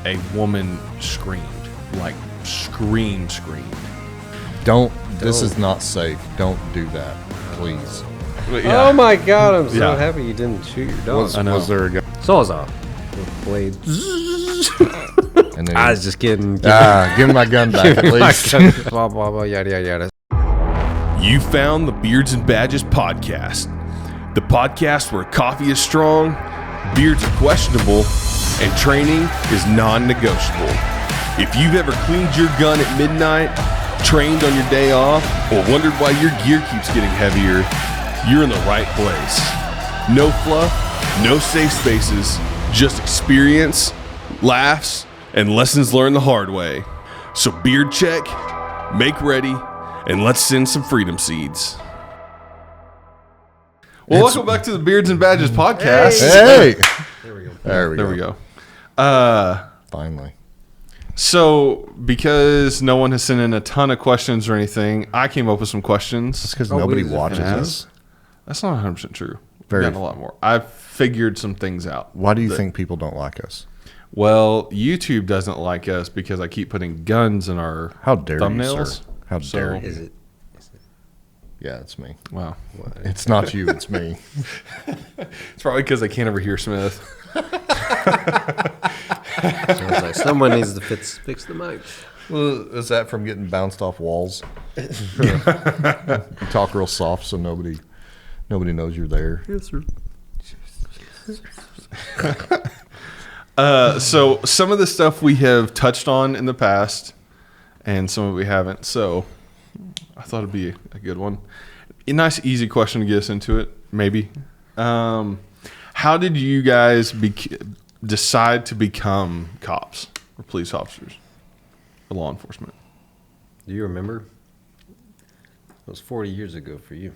a woman screamed. Like, screamed. Don't. This is not safe. Don't do that, please. Oh my God! I'm so happy you didn't shoot your dog. Was there a guy? Sawzall with blade. And then I was just kidding. give me my gun back at least. Blah blah blah. Yada yada yada. You found the Beards and Badges podcast. The podcast where coffee is strong, beards are questionable, and training is non-negotiable. If you've ever cleaned your gun at midnight, trained on your day off, or wondered why your gear keeps getting heavier, you're in the right place. No fluff, no safe spaces, just experience, laughs, and lessons learned the hard way. So beard check, make ready, and let's send some freedom seeds. Well, welcome back to the Beards and Badges podcast. Hey! There we go. There we go. Finally. So, because no one has sent in a ton of questions or anything, I came up with some questions. That's because nobody watches us. That's not 100% true. Very. We've gotten a lot more. I've figured some things out. Why do you think people don't like us? Well, YouTube doesn't like us because I keep putting guns in our How dare thumbnails. you, sir? How dare you? Is it? Yeah, it's me. Wow. It's not you, it's me. It's probably because I can't overhear Smith. So I was like, someone needs to fix the mic. Well, is that from getting bounced off walls? You talk real soft so nobody knows you're there. Yes, sir. So some of the stuff we have touched on in the past, and some of it we haven't. So I thought it'd be a good one. A nice, easy question to get us into it, maybe. How did you guys decide to become cops or police officers or law enforcement? Do you remember? It was 40 years ago for you.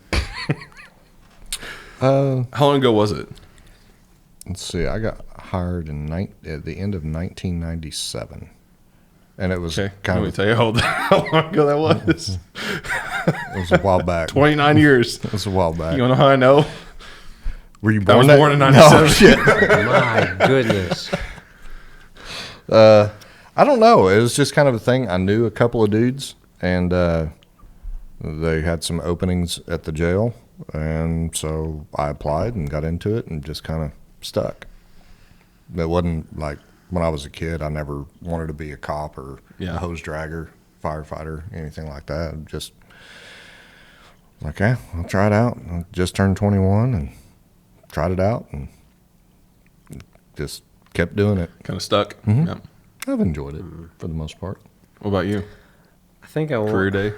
How long ago was it? Let's see. I got hired at the end of 1997. And it was Okay, kind let me of, tell you how long ago that was. it was a while back. 29 years. It was a while back. You want to know how I know? Were you I born? was born in No, 97. shit. My goodness. I don't know. It was just kind of a thing. I knew a couple of dudes, and they had some openings at the jail, and so I applied and got into it and just kind of stuck. It wasn't like when I was a kid, I never wanted to be a cop or a hose dragger, firefighter, anything like that. Just like, yeah, I'll try it out. I just turned 21 and tried it out and just kept doing it. Kind of stuck. Mm-hmm. Yep. I've enjoyed it for the most part. What about you? I think I want. Career day?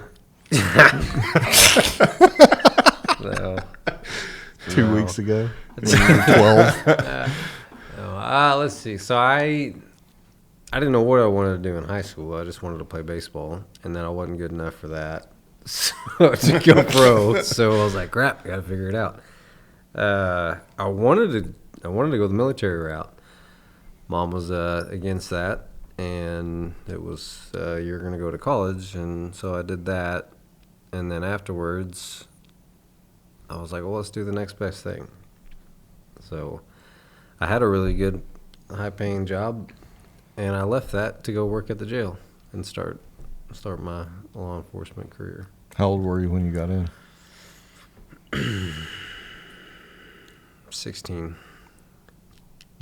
No. 2 weeks ago. 12. Let's see. So I didn't know what I wanted to do in high school. I just wanted to play baseball, and then I wasn't good enough for that, so to go pro. So I was like, crap, I got to figure it out. I wanted to go the military route. Mom was against that, and it was you're going to go to college, and so I did that. And then afterwards, I was like, well, let's do the next best thing. So I had a really good, high-paying job, and I left that to go work at the jail and start my law enforcement career. How old were you when you got in? 16.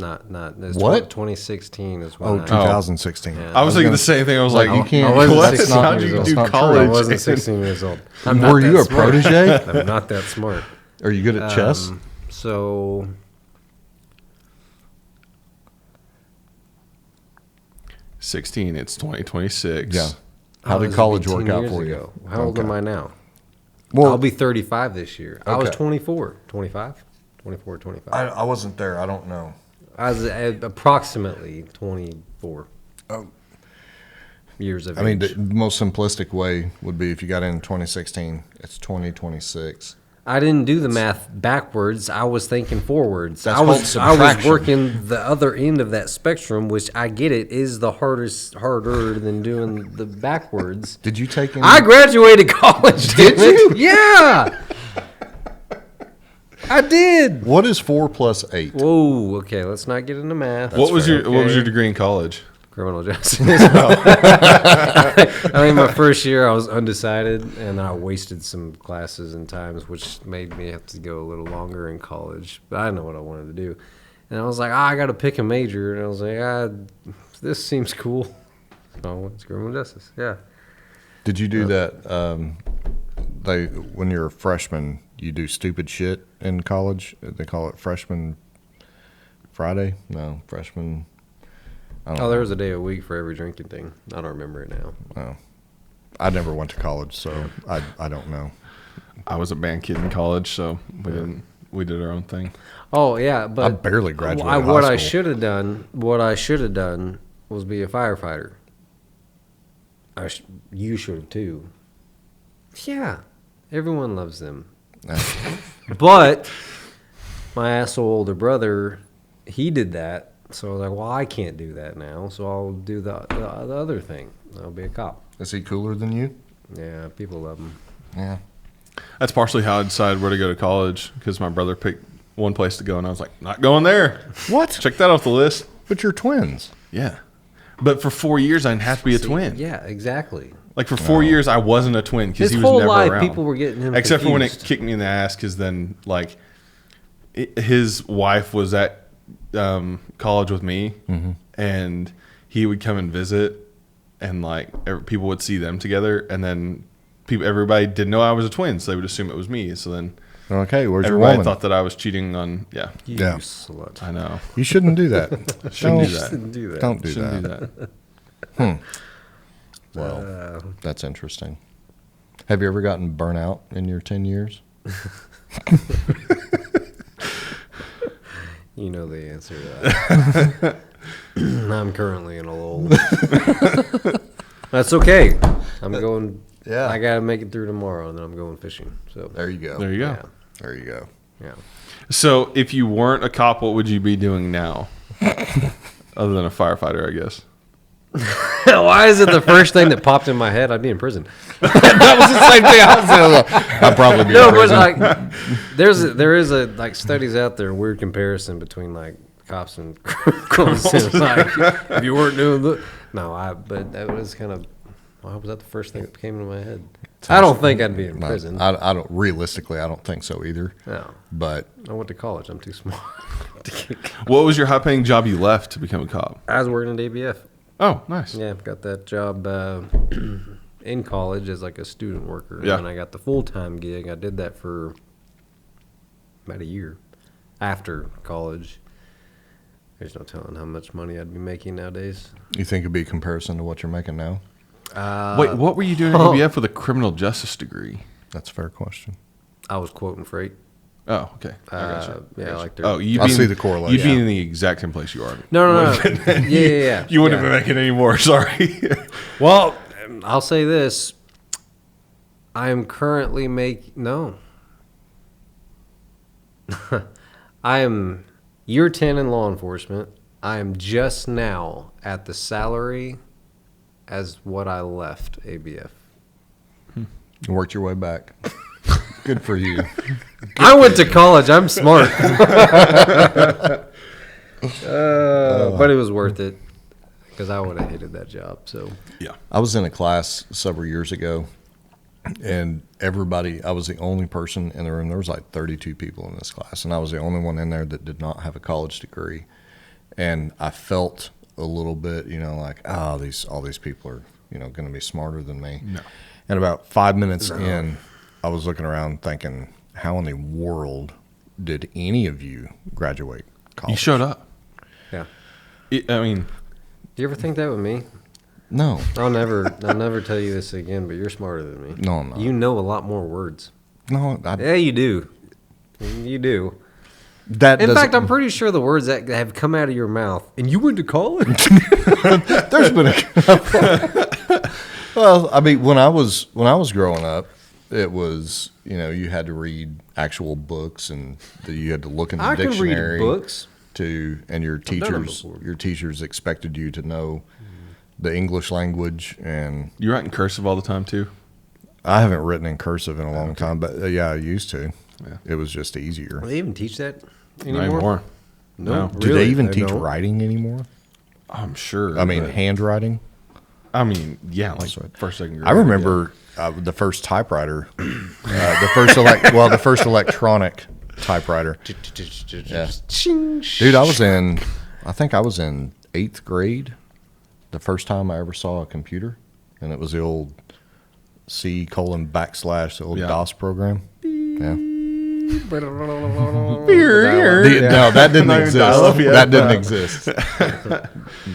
Not What? 2016 is when Oh, 2016. Yeah. I was thinking the same thing. I was like, you can't. I wasn't what? 16 How years did you old. do That's not true. college? I wasn't 16 years old. I'm not Were you that a smart. protege? I'm not that smart. Are you good at chess? So 16. It's 2026. Yeah. How Oh, did this college would be work 10 out for you? years ago. How old am I now? Well, I'll be 35 this year. I was Okay. 24. 25? 24, 25. I wasn't there. I don't know. I was at approximately 24 years of I mean, age. the most simplistic way would be if you got in 2016, it's 2026. I didn't do the math backwards. I was thinking forwards. That's I was called subtraction. working the other end of that spectrum, which I get it is the harder than doing the backwards. Did you take any? I graduated college. Did you? Yeah. I did. What is 4 plus 8? Whoa. Okay, let's not get into math. What was your Okay. degree in college? criminal justice. I think my first year I was undecided, and I wasted some classes and times, which made me have to go a little longer in college. But I didn't know what I wanted to do. And I was like, I got to pick a major. And I was like, this seems cool. So it's criminal justice, yeah. Did you do that? When you're a freshman, you do stupid shit in college. They call it freshman Friday. No, freshman. There was a day a week for every drinking thing. I don't remember it now. Oh, I never went to college, so I don't know. I was a band kid in college, so we did our own thing. Oh yeah, but I barely graduated high what I school. should have done was be a firefighter. You should have too. Yeah, everyone loves them. But my asshole older brother, he did that. So I was like, well, I can't do that now, so I'll do the other thing. I'll be a cop. Is he cooler than you? Yeah, people love him. Yeah. That's partially how I decided where to go to college, because my brother picked one place to go, and I was like, not going there. What? Check that off the list. But you're twins. Yeah. But for 4 years, I didn't have to be a twin. Yeah, exactly. Like for 4 years, I wasn't a twin because His he was whole never life, around. people were getting him except for when it confused. kicked me in the ass, because then like his wife was at college with me, and he would come and visit, and like people would see them together, and then everybody didn't know I was a twin, so they would assume it was me. So then Okay, where's your everybody woman? thought that I was cheating on. Yeah, You Yeah. slut. I know. You shouldn't do that. Shouldn't do Don't- that. Didn't do that. Don't do Shouldn't that. do that. Well, that's interesting. Have you ever gotten burnt out in your 10 years? You know the answer to that. I'm currently in a lull. That's okay. I'm going. Yeah. I gotta make it through tomorrow, and then I'm going fishing. So There you go. There you go. yeah, There you go. yeah. So if you weren't a cop, what would you be doing now? Other than a firefighter, I guess. Why is it the first thing that popped in my head? I'd be in prison. That was the same thing I was saying. I'd probably be No, in but prison. like, there is a like studies out there, weird comparison between like cops and criminals. It's like if you weren't doing but that was kind of. Why was that the first thing that came into my head? I don't think I'd be in prison. I don't. Realistically, I don't think so either. No, But I went to college. I'm too smart. What was your high-paying job you left to become a cop? I was working at ABF. Oh, nice. Yeah, got that job in college as like a student worker. Yeah. And then I got the full-time gig. I did that for about a year after college. There's no telling how much money I'd be making nowadays. you think it'd be a comparison to what you're making now? Wait, what were you doing at ABF with a criminal justice degree? That's a fair question. I was quoting freight. Oh, okay. I gotcha. Yeah, like Oh, you'd I be see in- the correlation. You'd be in the exact same place you are. No. yeah. You wouldn't yeah. have been making any more. Sorry. Well, I'll say this. I am currently no. I am year 10 in law enforcement. I am just now at the salary as what I left ABF. You worked your way back. Good for you. I went to college. I'm smart. But it was worth it because I would have hated that job. So Yeah. I was in a class several years ago, and I was the only person in the room. There was like 32 people in this class, and I was the only one in there that did not have a college degree. And I felt a little bit, like, all these people are, going to be smarter than me. No. And about 5 minutes in, I was looking around thinking, how in the world did any of you graduate college? You showed up. yeah. I mean, Do you ever think that with me? No. I'll never tell you this again, but you're smarter than me. No, I'm not. You know a lot more words. No, Yeah, you do. You do. that In doesn't- fact, I'm pretty sure the words that have come out of your mouth, and you went to college? there's been a Well, I mean, when I was growing up, it was, you had to read actual books, and you had to look in the I can read dictionary books. and your done them teachers before. expected you to know the English language, and you write in cursive all the time too. I haven't written in cursive in a long time, but yeah, I used to. Yeah. It was just easier. Do they even teach that Not anymore? anymore. No. No. Do they even I teach don't. writing anymore? I'm sure. I mean, but- handwriting. I mean, yeah, like first, second grade. I remember the first typewriter, the first electronic typewriter. Yeah. Dude, I think I was in 8th grade the first time I ever saw a computer, and it was the old C:\\, the old Yeah. DOS program. Yeah. No, No, that didn't Not even exist. dial-up yet. That didn't exist.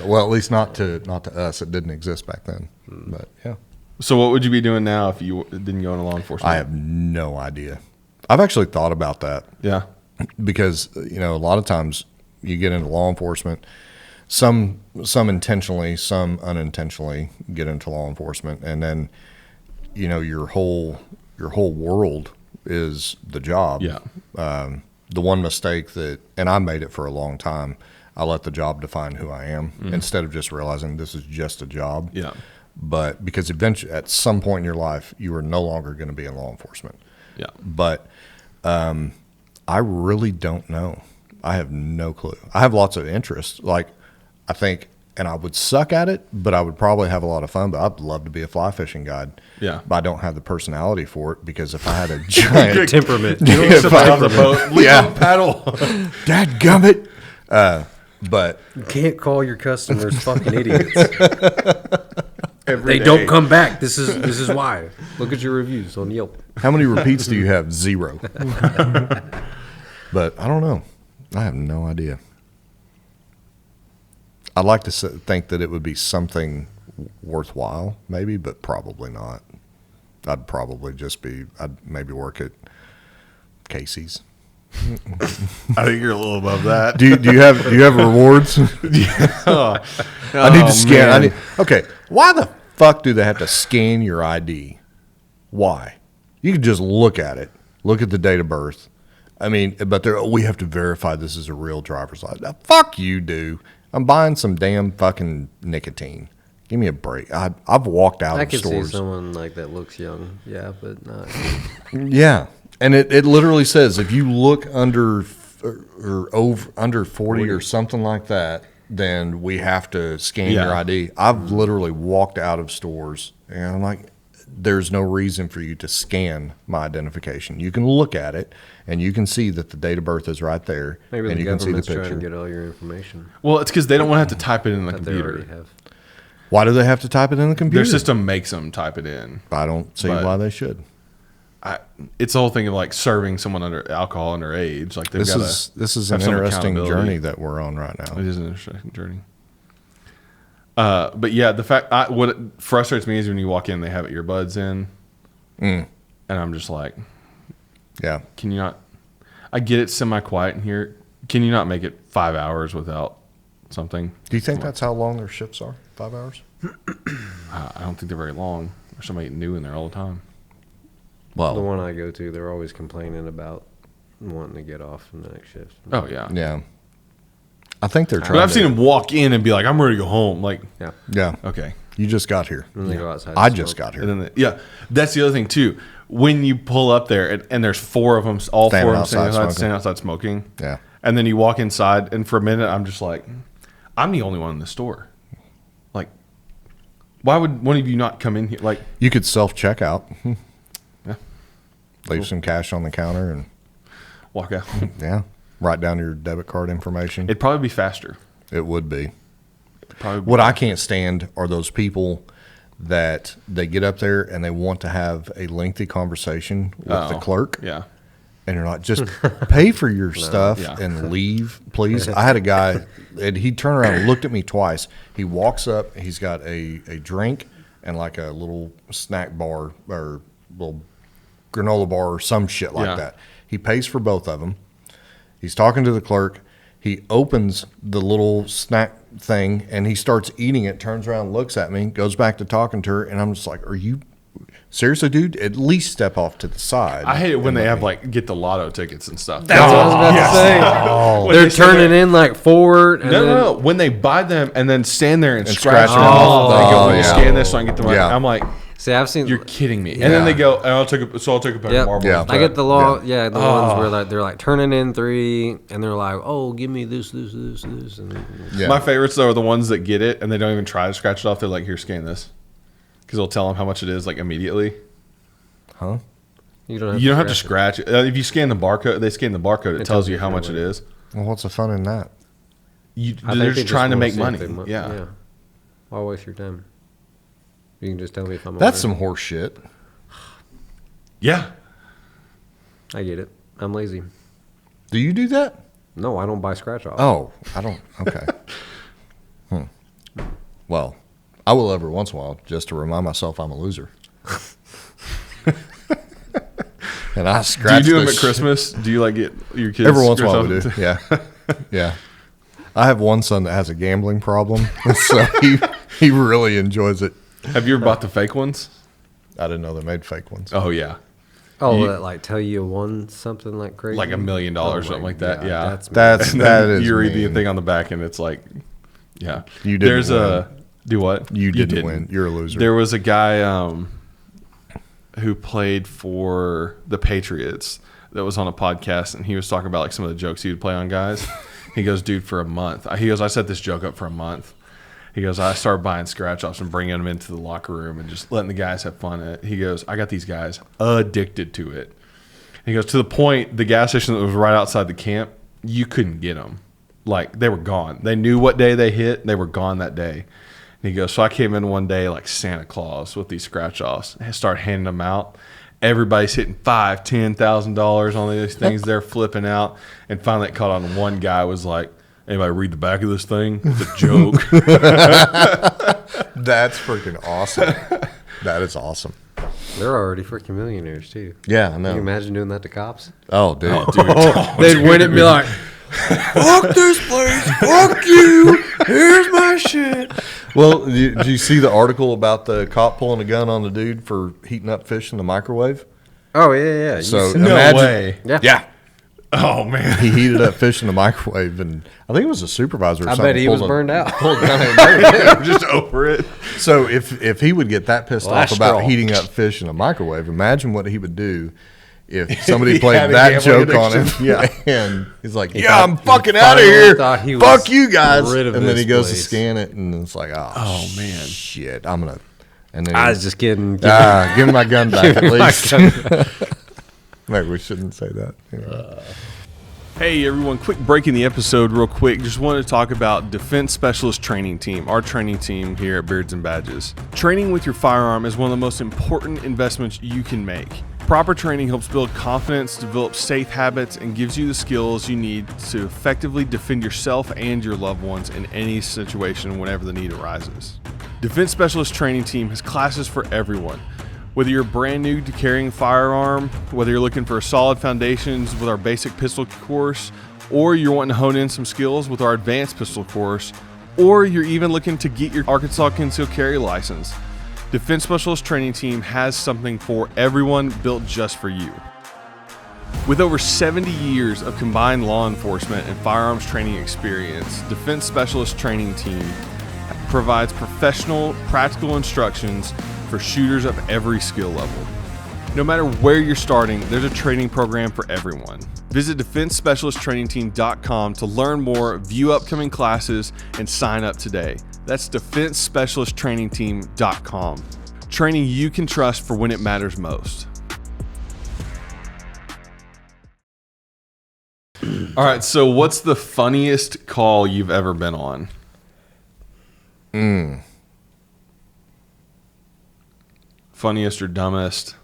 Well, at least not to us. It didn't exist back then. But yeah, So what would you be doing now if you didn't go into law enforcement? I have no idea. I've actually thought about that Yeah. because a lot of times you get into law enforcement. Some intentionally, some unintentionally get into law enforcement, and then your whole world is the job. Yeah. The one mistake and I made it for a long time, I let the job define who I am instead of just realizing this is just a job. Yeah. But because eventually, at some point in your life, you are no longer going to be in law enforcement. Yeah. But I really don't know. I have no clue. I have lots of interest. Like, I think, and I would suck at it, but I would probably have a lot of fun. But I'd love to be a fly fishing guide. Yeah. But I don't have the personality for it because if I had a giant temperament. Somebody off the boat. Leave Yeah. them paddle. dadgummit. But You can't call your customers fucking idiots. Every They day. don't come back. This is why. Look at your reviews on Yelp. how many repeats do you have? 0. But I don't know. I have no idea. I'd like to think that it would be something worthwhile, maybe, but probably not. I'd probably I'd maybe work at Casey's. I think you're a little above that. Do you have rewards? I need to scan. Okay, why the fuck do they have to scan your ID? Why? You can just look at it. Look at the date of birth. I mean, but we have to verify this is a real driver's license. Now, fuck you, do. I'm buying some damn fucking nicotine. Give me a break. I've walked out I of can stores. see someone like that looks young. Yeah, but not. Yeah, and it literally says if you look under 40 or something like that, then we have to scan Yeah. your ID. I've literally walked out of stores, and I'm like, there's no reason for you to scan my identification. You can look at it, and you can see that the date of birth is right there, Maybe and the you can see the government's trying to picture. get all your information Well, it's because they don't want to have to type it in the that they already computer. have. Why do they have to type it in the computer? Their system makes them type it in. I don't see But- why they should. It's the whole thing of like serving someone under alcohol underage. Like they've This gotta is have an some interesting accountability. journey that we're on right now. It is an interesting journey. But yeah, the fact what frustrates me is when you walk in, they have earbuds in, and I'm just like, Yeah. can you not? I get it semi-quiet in here. Can you not make it 5 hours without something? Do you think that's how long their shifts are? 5 hours? I don't think they're very long. There's somebody new in there all the time. The Well, one I go to, they're always complaining about wanting to get off from the next shift. Oh yeah. yeah. I think they're trying But I've to- seen them walk in and be like, "I'm ready to go home." Like, Yeah. Yeah. okay. You just got here. And they go outside. I and just smoke. got here. And then, yeah, that's the other thing too. When you pull up there and there's 4 of them, all Standing 4 of them outside standing outside smoking. Yeah. And then you walk inside, and for a minute, I'm just like, I'm the only one in the store. Like, why would one of you not come in here? Like, You could self-check out. Yeah. Leave some cash on the counter and, walk out. yeah, write down your debit card information. It'd probably be faster. It would be. Probably. What I can't stand are those people that they get up there and they want to have a lengthy conversation with the Oh, clerk. Yeah. And you're not just pay for your stuff Yeah. and leave, please. I had a guy, and he turned around and looked at me twice. He walks up, he's got a drink and like a little snack bar or little granola bar or some shit like Yeah. that. He pays for both of them. He's talking to the clerk. He opens the little snack thing and he starts eating it, turns around, looks at me, goes back to talking to her, and I'm just like, are you seriously, dude? At least step off to the side. I hate it when and they let have me- like get the lotto tickets and stuff. That's what I was about to say. Oh. When They're they sit turning there- in like forward. And No, then, no, no. When they buy them and then stand there and And scratch scratch them them off, off. they go, Oh, "Will you yeah. scan this so I can get the money?" Yeah. I'm like, See, I've seen. You're kidding me. Yeah. And then they go, I'll take a pack of marbles. Yeah. I get the law. Yeah, the ones where Oh. they're like turning in 3, and they're like, "Oh, give me this," and Yeah. My favorites, though, are the ones that get it and they don't even try to scratch it off. They're like, here, scan this. Because they'll tell them how much it is, like, immediately. Huh? you don't have To scratch it. If you scan the barcode, they scan the barcode, it tells you how much it is. Well, what's the fun in that? They're just trying to make money. Yeah. Why waste your time? You can just tell me if I'm. That's a some horse shit. Yeah. I get it. I'm lazy. Do you do that? No, I don't buy scratch off. Oh, I don't. Okay. Well, I will every once in a while just to remind myself I'm a loser. And I Do scratch. you do them the at Christmas? Do you like get your kids? Every once in a while or we do. something? Yeah. Yeah. I have one son that has a gambling problem, so he really enjoys it. Have you ever bought the fake ones? I didn't know they made fake ones. Oh, yeah. Oh, You- that like tell you won something like crazy, Like $1 million or something like that. Yeah. That's And that then is you read the mean. thing on the back and it's like, yeah. You didn't There's a do what? You didn't win. You're a loser. There was a guy who played for the Patriots that was on a podcast, and he was talking about like some of the jokes he would play on guys. He goes, dude, for a month. He goes, I set this joke up for a month. He goes, I started buying scratch offs and bringing them into the locker room and just letting the guys have fun at it. He goes, I got these guys addicted to it. He goes, to the point, the gas station that was right outside the camp, you couldn't get them. Like, they were gone. They knew what day they hit. They were gone that day. And he goes, so I came in one day like Santa Claus with these scratch offs and started handing them out. Everybody's hitting $5,000, $10,000 on these things. They're flipping out. And finally it caught on one guy was like, anybody read the back of this thing? It's a joke. That's freaking awesome. That is awesome. They're already freaking millionaires too. Yeah, I Can you know. imagine doing that to cops? Oh, dude. They'd win it and be like, "Fuck this place, fuck you. Here's my shit." Well, did you see the article about the cop pulling a gun on the dude for heating up fish in the microwave? Oh yeah. So said- No imagine, way. yeah. Oh, man. He heated up fish in the microwave, and I think it was a supervisor or I something. bet he was pulled a- burned out. pulled a gun and- Just over it. So if he would get that pissed Last off about straw. heating up fish in a microwave, imagine what he would do if somebody He played had a that gambling joke on him. addiction. Yeah. And he's like, He yeah, thought- I'm he fucking out of finally here. thought he Fuck was you guys. rid of And then he this goes to place. scan it, and it's like, oh man. shit, I'm going to. And then I was just kidding. give me my gun back at Give me my least. gun. Maybe we shouldn't say that. Anyway. Hey everyone, quick break in the episode real quick. Just wanted to talk about Defense Specialist Training Team, our training team here at Beards and Badges. Training with your firearm is one of the most important investments you can make. Proper training helps build confidence, develop safe habits, and gives you the skills you need to effectively defend yourself and your loved ones in any situation whenever the need arises. Defense Specialist Training Team has classes for everyone. Whether you're brand new to carrying a firearm, whether you're looking for solid foundations with our basic pistol course, or you're wanting to hone in some skills with our advanced pistol course, or you're even looking to get your Arkansas concealed carry license, Defense Specialist Training Team has something for everyone built just for you. With over 70 years of combined law enforcement and firearms training experience, Defense Specialist Training Team provides professional, practical instructions for shooters of every skill level. No matter where you're starting, there's a training program for everyone. Visit DefenseSpecialistTrainingTeam.com to learn more, view upcoming classes, and sign up today. That's DefenseSpecialistTrainingTeam.com. Training you can trust for when it matters most. All right, so what's the funniest call you've ever been on? Funniest or dumbest?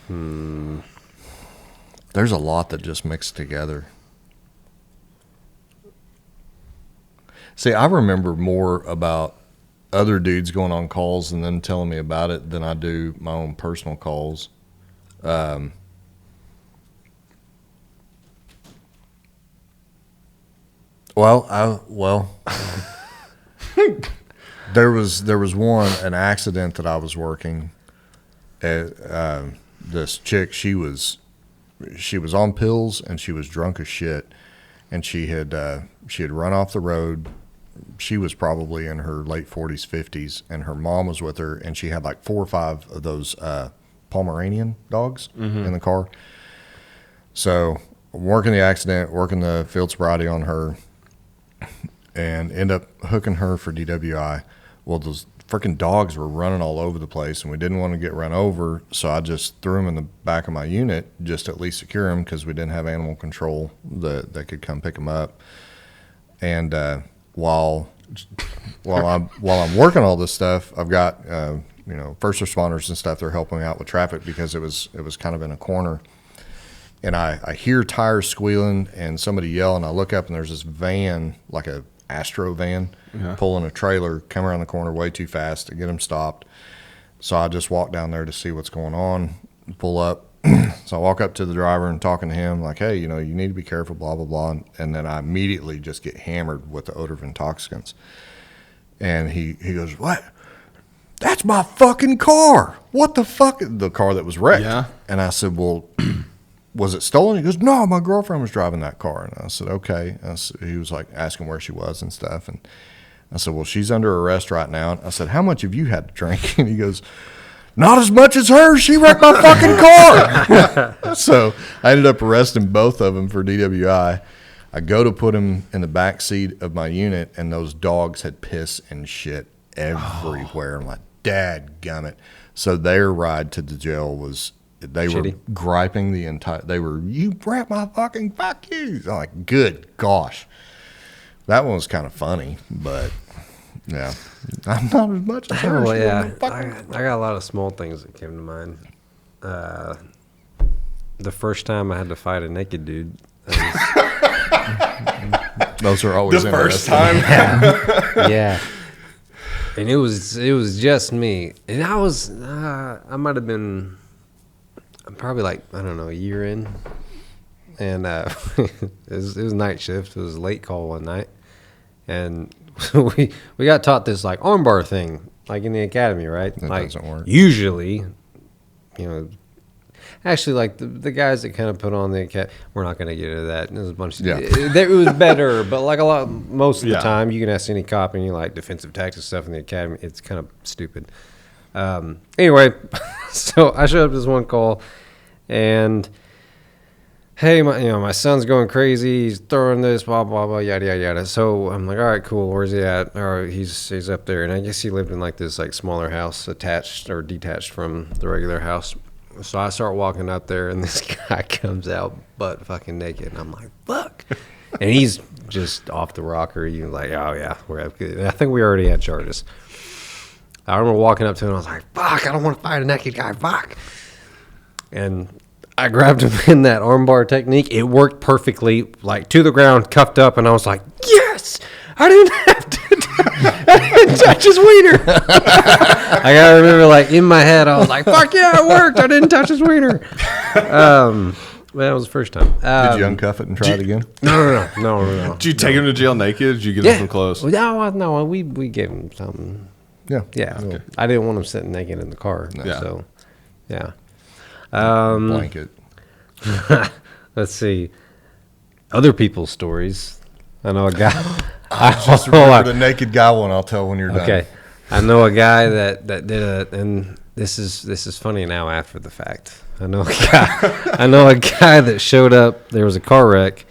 There's a lot that just mixed together. See, I remember more about other dudes going on calls and them telling me about it than I do my own personal calls. There was an accident that I was working. This chick, she was on pills and she was drunk as shit, and she had run off the road, she was probably in her late 40s, 50s, and her mom was with her, and she had like 4 or 5 of those Pomeranian dogs in the car. So working the accident, working the field sobriety on her, and end up hooking her for DWI. Well, those freaking dogs were running all over the place, and we didn't want to get run over, so I just threw them in the back of my unit just to at least secure them because we didn't have animal control that could come pick them up. And while I'm working all this stuff, I've got first responders and stuff. They're helping me out with traffic because it was kind of in a corner. And I hear tires squealing and somebody yell, and I look up and there's this van, like a Astro van, pulling a trailer, come around the corner way too fast to get them stopped. So I just walk down there to see what's going on, pull up. So I walk up to the driver and talking to him like, hey, you need to be careful, blah, blah, blah. And then I immediately just get hammered with the odor of intoxicants. And he goes, what? That's my fucking car. What the fuck? The car that was wrecked. Yeah. And I said, well, was it stolen? He goes, no, my girlfriend was driving that car. And I said, okay. He was like asking where she was and stuff. And I said, well, she's under arrest right now. And I said, how much have you had to drink? And he goes, not as much as her. She wrecked my fucking car. So I ended up arresting both of them for DWI. I go to put them in the back seat of my unit, and those dogs had piss and shit everywhere. I'm like, dadgummit. So their ride to the jail was, they Shitty. Were griping the entire, you wrecked my fucking, fuck you. I'm like, good gosh. That one was kind of funny, but yeah, I'm not as much as her. Well, yeah, I got a lot of small things that came to mind. The first time I had to fight a naked dude. Those are always the first time. Yeah. And it was just me, and I was I might have been probably like, I don't know, a year in, and it was night shift. It was a late call one night, and we got taught this like armbar thing, like in the academy, right? That like, doesn't work. Usually, actually, like the guys that kind of put on the academy, we're not going to get into that. There's a bunch of it was better, but like most of the time, you can ask any cop any like defensive tactics stuff in the academy. It's kind of stupid. Anyway, so I showed up to this one call, and hey, my son's going crazy. He's throwing this, blah blah blah, yada yada yada. So I'm like, all right, cool. Where's he at? All right, he's up there, and I guess he lived in like this like smaller house, attached or detached from the regular house. So I start walking up there, and this guy comes out butt fucking naked, and I'm like, fuck. And he's just off the rocker. You like, oh yeah, we're good. I think we already had charges. I remember walking up to him, and I was like, fuck, I don't want to fight a naked guy, fuck. And I grabbed him in that armbar technique. It worked perfectly, like to the ground, cuffed up, and I was like, yes, I didn't have to. I didn't touch his wiener. I gotta remember, like in my head, I was like, fuck yeah, it worked. I didn't touch his wiener. Well, that was the first time. Did you uncuff it and try it again? No. Did you take him to jail naked? Did you get him some clothes? No, we gave him something. Yeah. Okay. I didn't want him sitting naked in the car. No. So, yeah. Blanket. Let's see. Other people's stories. I know a guy. I just remember the naked guy one. I'll tell when you're done. Okay. I know a guy that did it, and this is funny now after the fact. I know a guy that showed up. There was a car wreck.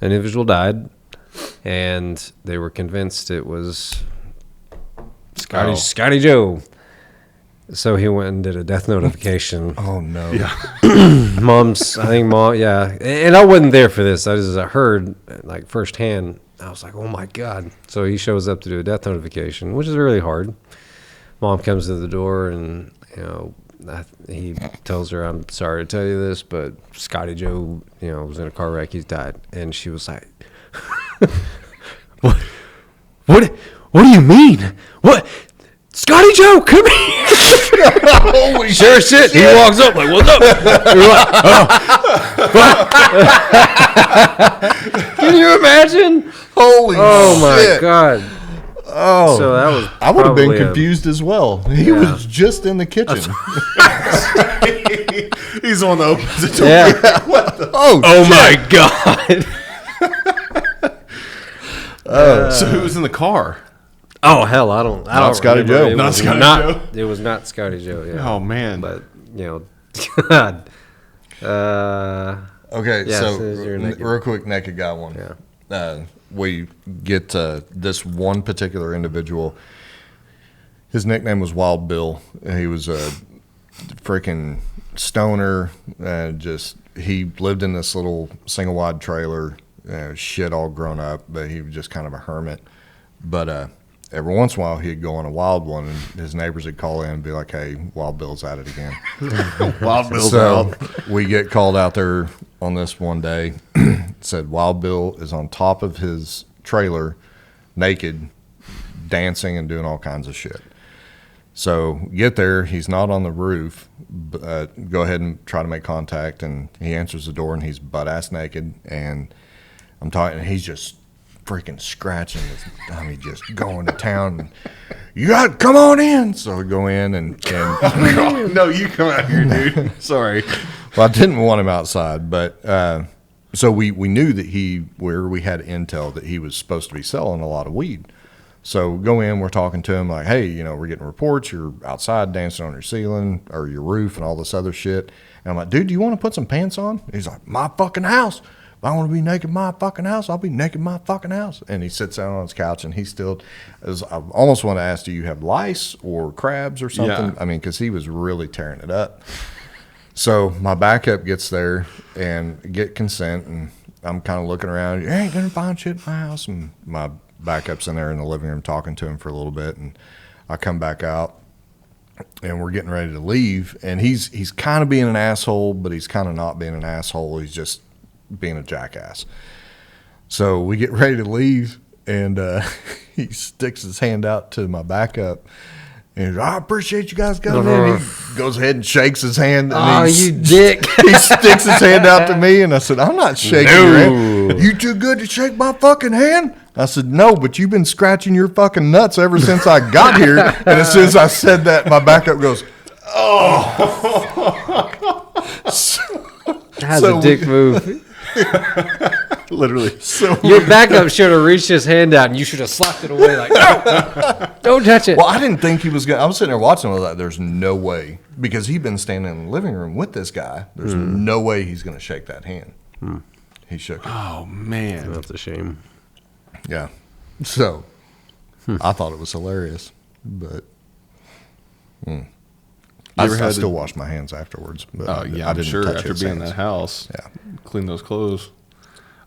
An individual died, and they were convinced it was Scotty Joe. So he went and did a death notification. Oh no! Yeah, mom. Yeah, and I wasn't there for this. I heard like firsthand. I was like, oh my god! So he shows up to do a death notification, which is really hard. Mom comes to the door, and he tells her, "I'm sorry to tell you this, but Scotty Joe, was in a car wreck. He's died." And she was like, "What do you mean? What?" Scotty Joe, come here. Holy shit. He walks up like, what's up? We're like, oh. Can you imagine? Holy shit. Oh, my God. Oh. So that was I would have been confused as well. He was just in the kitchen. He's the one that opens the door. Yeah. Oh my God. So who was in the car? Oh hell, I don't Scotty remember. Joe. It Not was Scotty Joe? It was not Scotty Joe. Yeah. Oh man. But God. Okay, Yeah, so so you're naked. real quick, naked guy one. Yeah. We get this one particular individual. His nickname was Wild Bill. He was a freaking stoner. He lived in this little single wide trailer. Shit all grown up, but he was just kind of a hermit. But every once in a while, he'd go on a wild one, and his neighbors would call in and be like, "Hey, Wild Bill's at it again." Wild Bill's So out. we get called out there on this one day. It said Wild Bill is on top of his trailer, naked, dancing and doing all kinds of shit. So get there, he's not on the roof. Go ahead and try to make contact, and he answers the door, and he's butt ass naked, and I'm talking, and he's just freaking scratching just going to town. And, you got to come on in. So we go in and No, you come out here, dude. Sorry. well, I didn't want him outside, but so we knew that we had intel that he was supposed to be selling a lot of weed. So go in, we're talking to him like, hey, we're getting reports. You're outside dancing on your ceiling or your roof and all this other shit. And I'm like, dude, do you want to put some pants on? He's like, my fucking house. If I want to be naked in my fucking house, I'll be naked in my fucking house. And he sits down on his couch and I almost want to ask, do you have lice or crabs or something? Yeah. I mean, because he was really tearing it up. So my backup gets there and get consent, and I'm kind of looking around. You ain't going to find shit in my house. And my backup's in there in the living room talking to him for a little bit, and I come back out, and we're getting ready to leave, and he's kind of being an asshole, but he's kind of not being an asshole. He's just being a jackass. So we get ready to leave, and he sticks his hand out to my backup, and he's like, I appreciate you guys coming in. He goes ahead and shakes his hand. And You dick. He sticks his hand out to me, and I said, I'm not shaking your hand. You too good to shake my fucking hand? I said, no, but you've been scratching your fucking nuts ever since I got here. And as soon as I said that, my backup goes, That's a dick move. Literally. so Your backup should have reached his hand out and you should have slapped it away like, no, don't touch it. Well, I didn't think he was going to. I was sitting there watching. I was like, there's no way. Because he'd been standing in the living room with this guy. There's no way he's going to shake that hand. He shook it. Oh man. That's a shame. Yeah. So I thought it was hilarious. But I still wash my hands afterwards. But Oh yeah, I I'm didn't sure touch after his being in hands. that house. Yeah. Clean those clothes.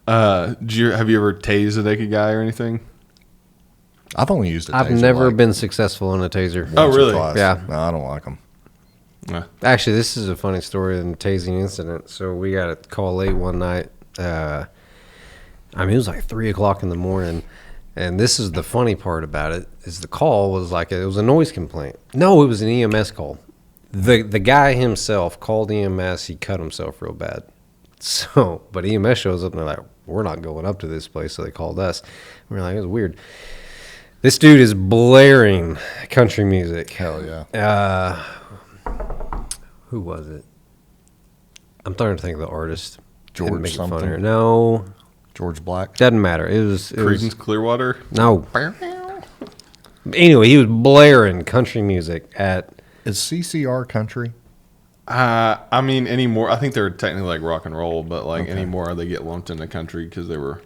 Have you ever tased a naked guy or anything? I've only used a I've taser, never like, been successful in a taser. Oh, once or really? twice. Yeah. No, I don't like them. Actually, this is a funny story in the tasing incident. So we got a call late one night. It was like 3 o'clock in the morning. And this is the funny part about it, is the call was like, it was a noise complaint. No, it was an EMS call. The guy himself called EMS. He cut himself real bad. So, but EMS shows up and they're like, we're not going up to this place. So they called us. We were like, it was weird. This dude is blaring country music. Hell yeah. Who was it? I'm starting to think of the artist. George Didn't make it something? funnier. No, George Black. doesn't matter. It was Creedence Clearwater. no. Anyway, he was blaring country music at. Is CCR country? I mean, anymore. I think they're technically like rock and roll, but like anymore, they get lumped into country because they were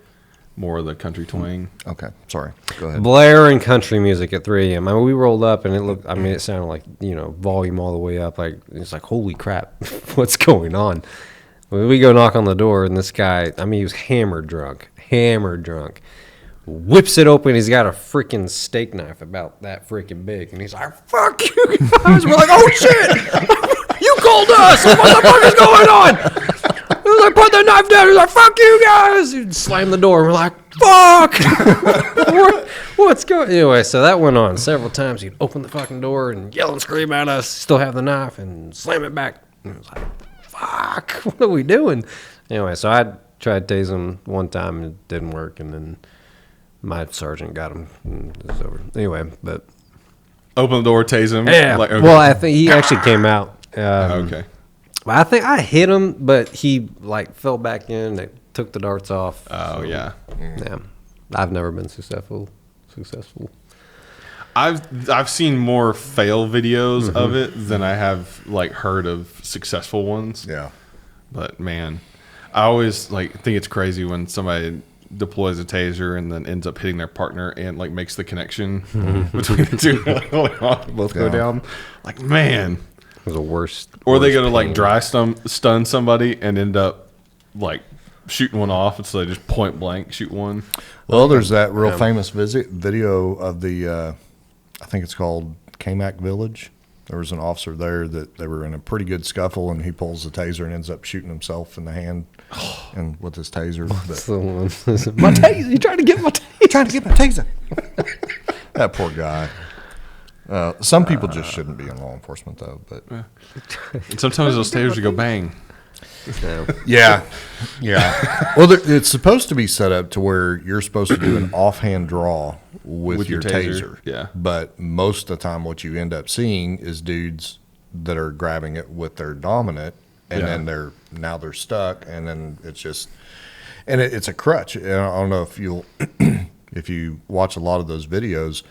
more of the country twang. Okay. Sorry. Go ahead. Blaring country music at 3 a.m. I mean, we rolled up and it sounded like, volume all the way up. Like, it's like, holy crap, what's going on? We go knock on the door and this guy, he was hammered drunk, whips it open. He's got a freaking steak knife about that freaking big. And he's like, fuck you guys. We're like, oh shit, you called us. What the fuck is going on? He was like, put the knife down. He's like, fuck you guys. He slammed the door. We're like, fuck. What's going on? Anyway, so that went on several times. He'd open the fucking door and yell and scream at us, still have the knife, and slam it back. And it was like, fuck, what are we doing? Anyway, so I tried to tase him one time and it didn't work. And then my sergeant got him. And it was over. Anyway, but. Open the door, tase him. Yeah. Like, okay. Well, I think he actually came out. Okay. I think I hit him, but he fell back in. They took the darts off. Oh yeah. Yeah. I've never been successful. I've seen more fail videos of it than I have like heard of successful ones. Yeah. But man, I always like think it's crazy when somebody deploys a taser and then ends up hitting their partner and like makes the connection between the two. Both go down. Like, man. It was the worst. Or they worst go to like pain. dry stun somebody and end up like shooting one off, and so they just point blank shoot one. Well, there's that real famous video of the, I think it's called Kamak Village. There was an officer there that they were in a pretty good scuffle, and he pulls the taser and ends up shooting himself in the hand and with his taser. That's the one. My taser! You trying to get my taser? Trying to get my taser. That poor guy. Some people just shouldn't be in law enforcement, though. But And sometimes those tasers go bang. No. yeah. Well, it's supposed to be set up to where you're supposed to do an offhand draw with your taser. Yeah. But most of the time, what you end up seeing is dudes that are grabbing it with their dominant, and then they're stuck, and then it's just, and it's a crutch. And I don't know if you'll, if you watch a lot of those videos,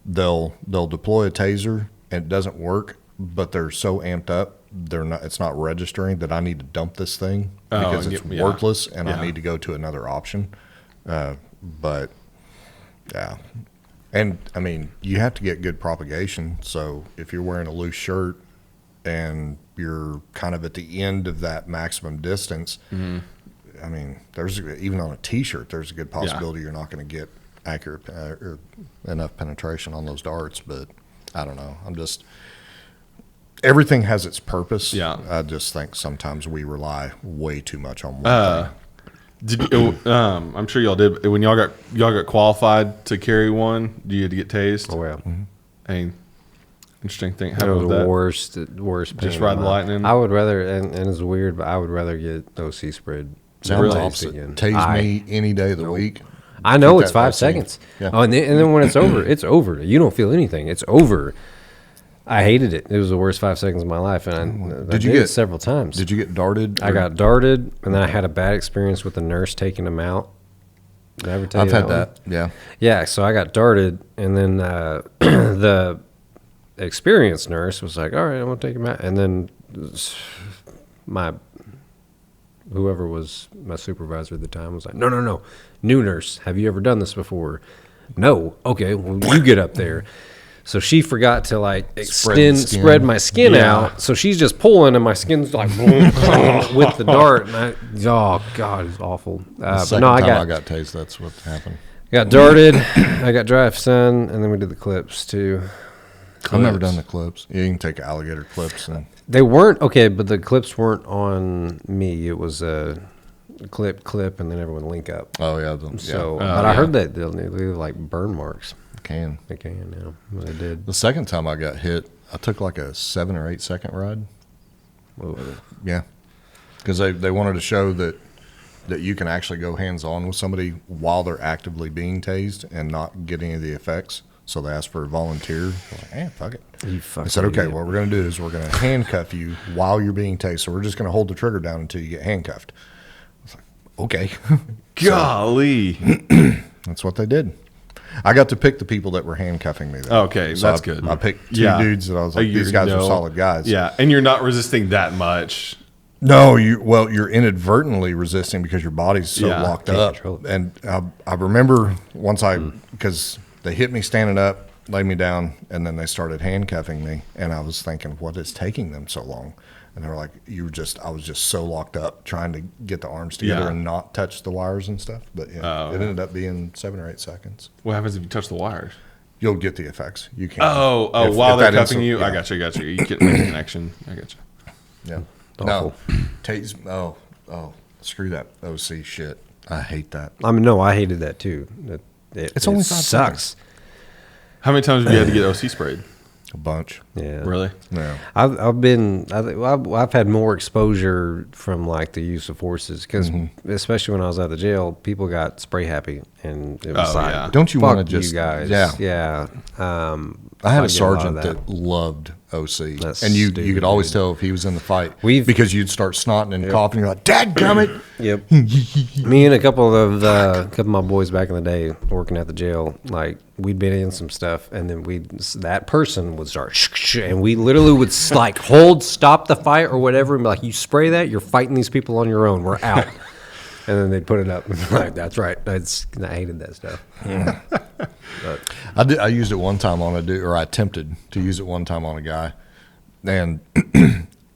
they'll deploy a taser and it doesn't work, but they're so amped up, it's not registering that I need to dump this thing because it's worthless and I need to go to another option. But yeah. And I mean, you have to get good propagation. So if you're wearing a loose shirt and you're kind of at the end of that maximum distance, I mean, there's even on a t-shirt, there's a good possibility you're not going to get accurate or enough penetration on those darts. But I don't know. Everything has its purpose. Yeah. I just think sometimes we rely way too much on one thing. I'm sure y'all did when y'all got qualified to carry one. You had to get tased. Oh yeah. Any interesting thing That happened was with the that? worst. Just pain ride in the my- lightning? I would rather, and it's weird, but I would rather get OC spread. Sounds Really? opposite. Again. Tase me any day of the week. I know Keep it's that 5 vaccine. seconds. Yeah. Oh, and then when it's over, it's over. You don't feel anything. It's over. I hated it. It was the worst 5 seconds of my life, and I Did did you it get- several times. Did you get darted? I got darted, and then I had a bad experience with the nurse taking him out. Did I ever tell I've you had one? that. Yeah. Yeah, so I got darted, and then the experienced nurse was like, "All right, I'm gonna take him out," and then whoever was my supervisor at the time was like, "No, new nurse. Have you ever done this before?" No. Okay, well you get up there. So she forgot to like spread my skin out. So she's just pulling, and my skin's like with the dart. And oh god, it's awful. But Second no, time I got tased, that's what happened. got darted. I got dry sun, and then we did the clips too. I've never done the clips. Yeah, you can take alligator clips and They weren't okay, but the clips weren't on me. It was a clip, and then everyone link up. oh yeah, So, but I heard that they'll leave like burn marks. can. They can now. But I did. The second time I got hit, I took like a 7 or 8 second ride. What was it? Yeah, because they wanted to show that you can actually go hands on with somebody while they're actively being tased and not get any of the effects. So they asked for a volunteer. I'm like, hey, fuck it. You I fucking said, okay, idiot. what we're going to do is we're going to handcuff you while you're being tased. So we're just going to hold the trigger down until you get handcuffed. I was like, okay. Golly. That's what they did. I got to pick the people that were handcuffing me. Though. Okay, So that's I- good. I picked two dudes that I was like, these guys are solid guys. Yeah, and you're not resisting that much. No, you're inadvertently resisting because your body's so locked Can't up. control it. And I remember once because they hit me standing up, laid me down, and then they started handcuffing me. And I was thinking, what is taking them so long? And they were like, I was just so locked up trying to get the arms together Yeah. and not touch the wires and stuff. But yeah, it ended up being 7 or 8 seconds. What happens if you touch the wires? You'll get the effects. You can. While they're that cuffing instant- you, yeah. I got you. You get make the connection. I got you. Yeah. Awful. No. Tase. Oh, screw that OC shit. I hate that. I mean, no, I hated that too. It's only 5 sucks. How many times have you had to get OC sprayed? A bunch. Yeah. Really? Yeah. I've had more exposure from like the use of forces because especially when I was out of the jail, people got spray happy and it was Oh, like, yeah. Don't you fuck want to just you guys? Yeah. Yeah. I had I a get a lot of sergeant that loved OC. That's and you stupid, could always dude. tell if he was in the fight We've- because you'd start snotting and coughing. You're like, "Dadgummit!" Yep. Me and a couple of my boys back in the day working at the jail, like we'd been in some stuff, and then that person would start, and we literally would like stop the fight or whatever, and be like, "You spray that, you're fighting these people on your own. We're out." And then they'd put it up. Like, that's right. I hated that stuff. But, I used it one time on a dude, or I attempted to use it one time on a guy, and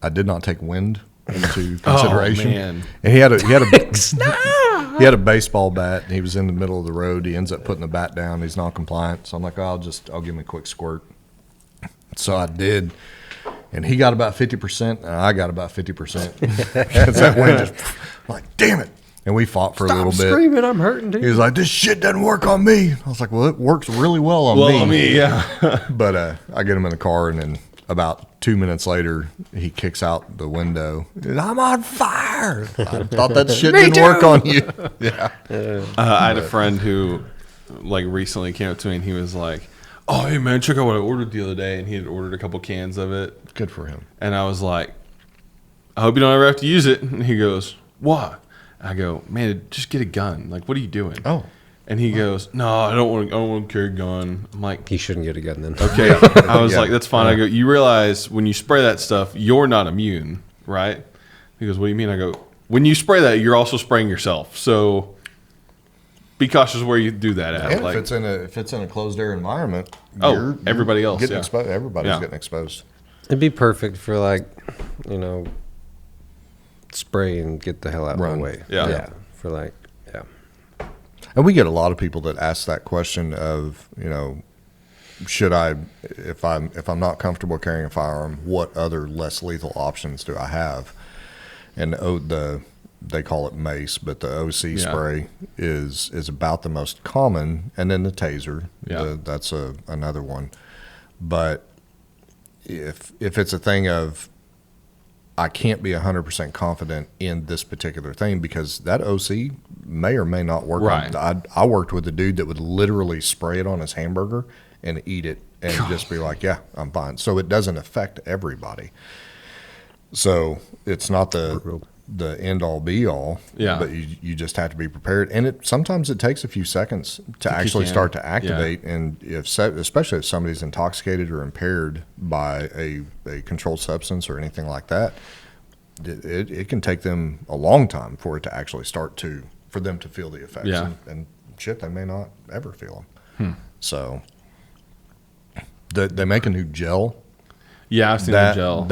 I did not take wind into consideration. Oh, man. And he had a baseball bat, and he was in the middle of the road. He ends up putting the bat down. He's non-compliant, so I'm like, I'll give him a quick squirt. So I did, and he got about 50%, and I got about 50% because that wind just, I'm like, damn it. And we fought for a little bit. screaming, I'm hurting, dude. He was like, "This shit doesn't work on me." I was like, "Well, it works really well on me." Yeah. But I get him in the car, and then about 2 minutes later, he kicks out the window. "I'm on fire." I thought that shit didn't work on you. Yeah. I had a friend who, like, recently came up to me and he was like, "Oh, hey man, check out what I ordered the other day," and he had ordered a couple cans of it, Good for him. and I was like, "I hope you don't ever have to use it." And he goes, "Why?" I go, "Man, just get a gun. Like, what are you doing?" Oh. And he goes, "No, I don't want to carry a gun." I'm like, He shouldn't get a gun then. "Okay." I was Yeah. like, "That's fine." I go, "You realize when you spray that stuff, you're not immune, right?" He goes, "What do you mean?" I go, "When you spray that, you're also spraying yourself. So be cautious where you do that at." And Like, if it's in a closed air environment, Oh, everybody else, getting yeah. exposed. Everybody's Yeah. getting exposed. It'd be perfect for like, spray and get the hell out of Run. my way. Yeah. For like, yeah. And we get a lot of people that ask that question of, should I, if I'm not comfortable carrying a firearm, what other less lethal options do I have? And they call it mace, but the OC spray is about the most common, and then the taser. Yeah. That's another one. But if it's a thing of, I can't be 100% confident in this particular thing because that OC may or may not work. Right. I worked with a dude that would literally spray it on his hamburger and eat it and just be like, "Yeah, I'm fine." So it doesn't affect everybody. So it's not the end all be all. Yeah. But you just have to be prepared, and sometimes it takes a few seconds to actually in. start to activate. And especially if somebody's intoxicated or impaired by a controlled substance or anything like that, it can take them a long time for it to actually for them to feel the effects. Yeah. And shit, they may not ever feel them. So they make a new gel. yeah, I've seen the gel.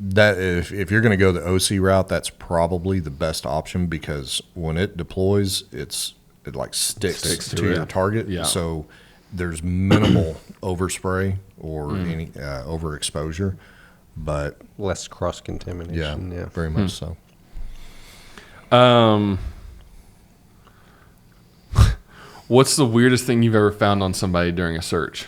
That if you're going to go the OC route, that's probably the best option because when it deploys, it like sticks to your target. Yeah. So there's minimal overspray or any overexposure, but Less cross contamination. Yeah. very much so. What's the weirdest thing you've ever found on somebody during a search?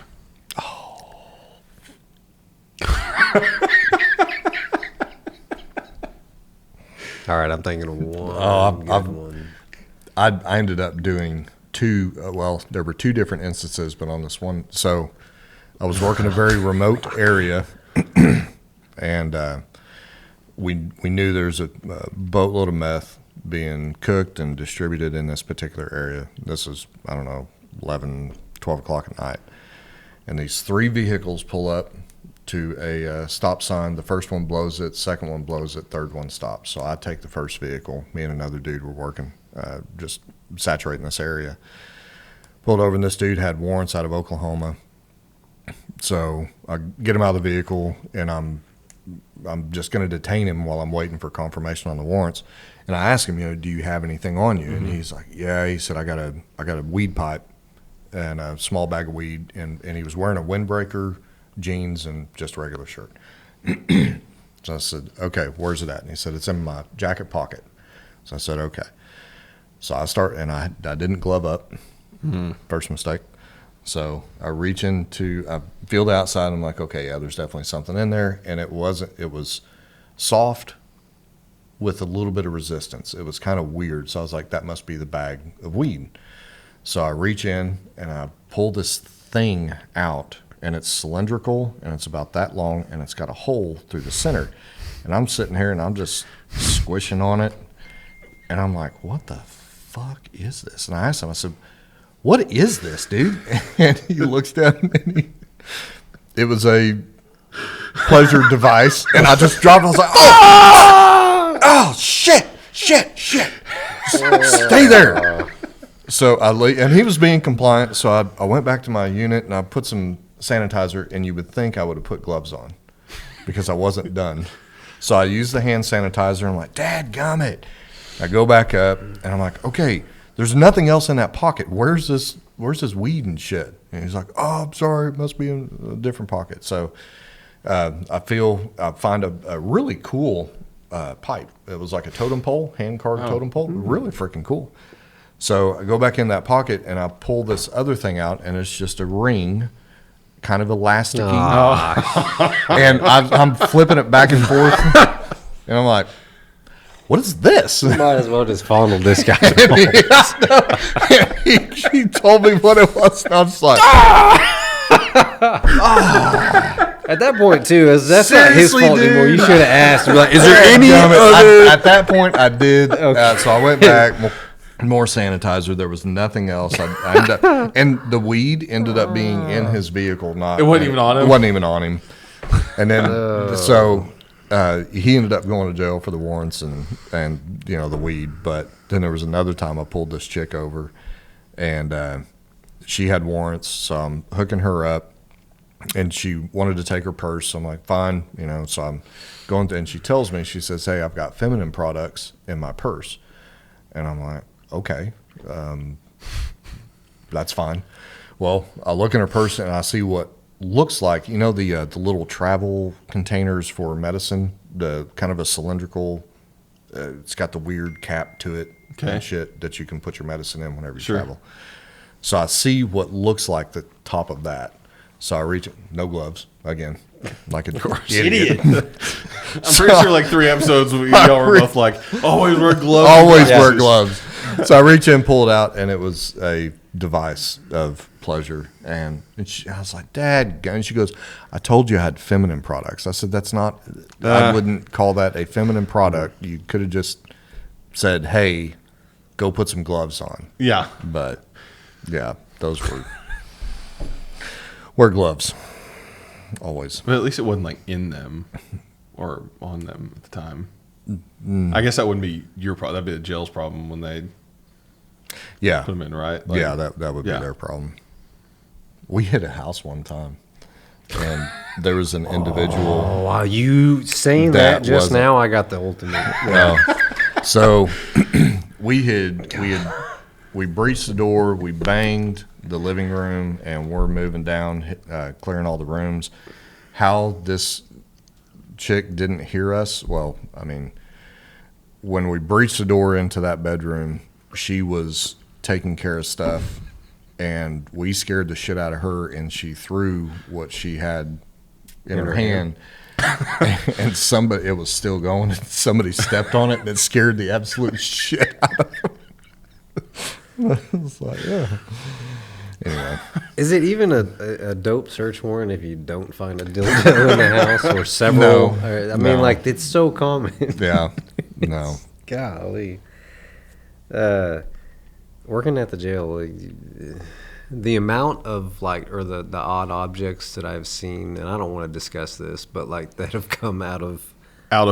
All right, I'm thinking of one. Good one. I ended up doing two. There were two different instances, but on this one, so I was working a very remote area, and we knew there's a boatload of meth being cooked and distributed in this particular area. This is, I don't know, 11, 12 o'clock at night, and these three vehicles pull up to a stop sign. The first one blows it, second one blows it, third one stops. So I take the first vehicle. Me and another dude were working, just saturating this area. Pulled over, and this dude had warrants out of Oklahoma. So I get him out of the vehicle, and I'm just going to detain him while I'm waiting for confirmation on the warrants. And I ask him, do you have anything on you? And he's like, yeah. He said, I got a weed pipe and a small bag of weed, and he was wearing a windbreaker, jeans, and just a regular shirt. So I said, okay, where's it at? And he said, it's in my jacket pocket. So I said, okay. So I start, and I didn't glove up. First mistake. So I reach into, I feel the outside. I'm like, okay, yeah, there's definitely something in there. And it was soft with a little bit of resistance. It was kind of weird. So I was like, that must be the bag of weed. So I reach in and I pull this thing out, and it's cylindrical, and it's about that long, and it's got a hole through the center. And I'm sitting here, and I'm just squishing on it, and I'm like, what the fuck is this? And I asked him, I said, what is this, dude? And he looks down, and it was a pleasure device, and I just dropped it. I was like, oh shit. Stay there. So and he was being compliant, so I went back to my unit, and I put some sanitizer, and you would think I would have put gloves on because I wasn't done. So I used the hand sanitizer, and I'm like, dadgummit. I go back up, and I'm like, okay, there's nothing else in that pocket. Where's this weed and shit? And he's like, oh, I'm sorry, it must be in a different pocket. So I find a really cool pipe. It was like a totem pole, hand-carved totem pole. Really freaking cool. So I go back in that pocket, and I pull this other thing out, and it's just a ring, kind of elasticy. And I'm flipping it back and forth, and I'm like, what is this? Might as well just fondle this guy. He told me what it was, and I was like, At that point, too, that's not his fault anymore. You should have asked. Like, is there any other? At that point, I did. Okay. So I went back, more sanitizer. There was nothing else. I ended up, and the weed ended up being in his vehicle. It wasn't even on him? It wasn't even on him. And then, he ended up going to jail for the warrants and the weed. But then there was another time I pulled this chick over, and she had warrants, so I'm hooking her up, and she wanted to take her purse. So I'm like, fine, so I'm going to, and she tells me, she says, hey, I've got feminine products in my purse. And I'm like, okay, that's fine. Well, I look in her purse, and I see what looks like, the little travel containers for medicine, the kind of a cylindrical, it's got the weird cap to it and shit that you can put your medicine in whenever you travel. So I see what looks like the top of that. So I reach it, no gloves again, like an idiot. I'm pretty sure like 3 episodes y'all were both like, always wear gloves. Always wear gloves. So I reach in, pull it out, and it was a device of pleasure. And I was like, Dad, and she goes, I told you I had feminine products. I said, that's not, I wouldn't call that a feminine product. You could have just said, hey, go put some gloves on. Yeah. But yeah, those wear gloves. Always. But at least it wasn't like in them or on them at the time. I guess that wouldn't be your problem. That'd be the jail's problem when they put them in, right? Like, yeah, that would be their problem. We hit a house one time, and there was an individual. Oh, wow. You saying that just now, I got the ultimate. No. So we breached the door, we banged the living room, and we're moving down, clearing all the rooms. How this chick didn't hear us? Well, I mean, when we breached the door into that bedroom, she was taking care of stuff, and we scared the shit out of her, and she threw what she had in her hand. And it was still going, and somebody stepped on it, and it scared the absolute shit out of her. I was like, yeah. Anyway. Is it even a dope search warrant if you don't find a dildo in the house or several? No. I mean, like, it's so common. Yeah. No. Golly. Working at the jail, the amount of, the odd objects that I've seen, and I don't want to discuss this, but, that have come out of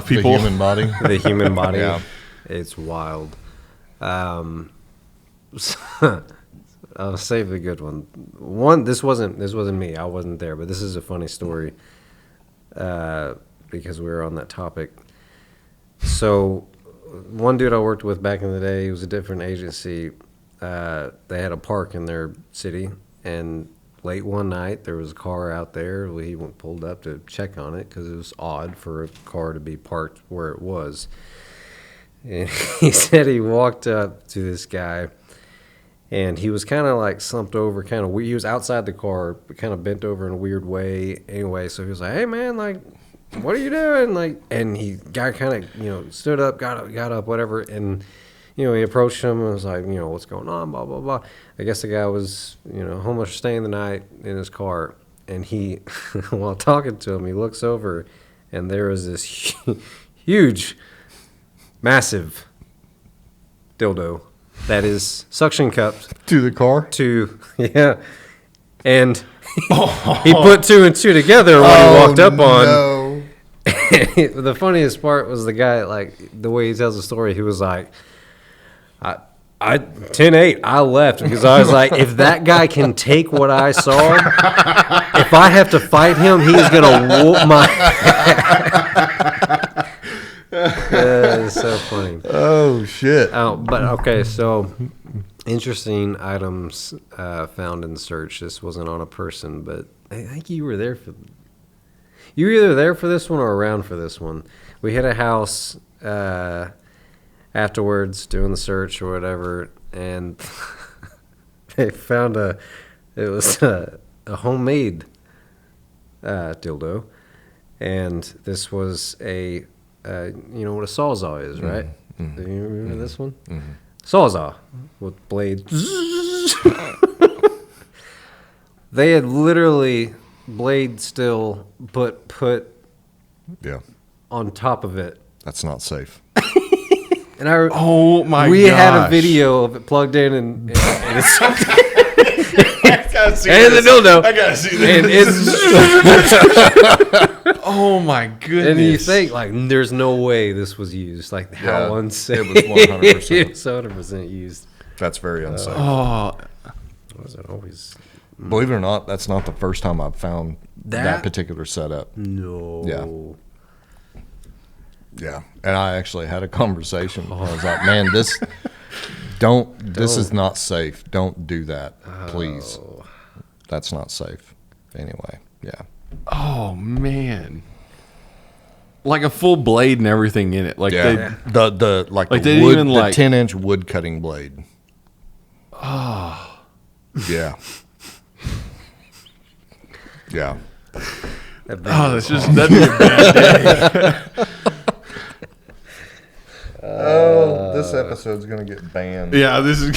people. The human body. The human body. Yeah. It's wild. I'll save the good one. This wasn't me. I wasn't there, but this is a funny story because we were on that topic. So one dude I worked with back in the day, he was a different agency. They had a park in their city, and late one night there was a car out there. He pulled up to check on it because it was odd for a car to be parked where it was. And he said he walked up to this guy, and he was kind of slumped over, kind of weird. He was outside the car, but kind of bent over in a weird way. Anyway, so he was like, "Hey man, what are you doing?" And he got kind of, stood up, got up, whatever. And, he approached him and was like, what's going on, blah, blah, blah. I guess the guy was, homeless, staying the night in his car. and he, while talking to him, he looks over, and there is this huge, massive dildo that is suction cupped To the car? and he put two and two together when he walked up on. No. The funniest part was the guy, like, the way he tells the story, he was like, I 10-8, I left because I was like, if that guy can take what I saw, if I have to fight him, he's going to whoop my it's so funny. Oh, shit. But, okay, so interesting items found in the search. This wasn't on a person, but I think you were there for... You were either there for this one or around for this one. We hit a house afterwards doing the search or whatever, and they found it was a homemade dildo, and this was you know what a sawzall is, right? Mm-hmm. Do you remember this one? Mm-hmm. Sawzall with blade. They had literally blade still put Yeah. on top of it. That's not safe. And Oh my! we had a gosh. video of it plugged in, and it's I gotta see and this. the dildo. I gotta see And this. it's Oh my goodness! and you think like there's no way this was used. Like how Yeah, unsafe. it was 100%. It was 100% used. That's very unsafe. Oh, Was it always? Believe it or not, that's not the first time I've found that That? particular setup. No. Yeah. Yeah. And I actually had a conversation. I was like, man, this is not safe. Don't do that, please. Oh. That's not safe. Anyway, yeah. oh man! Like a full blade and everything in it. Like Yeah. The Like the they didn't wood, even, the like- 10-inch wood cutting blade. Oh. Yeah. Yeah. that's just that'd be a bad day. Oh, this episode's gonna get banned. Yeah, this is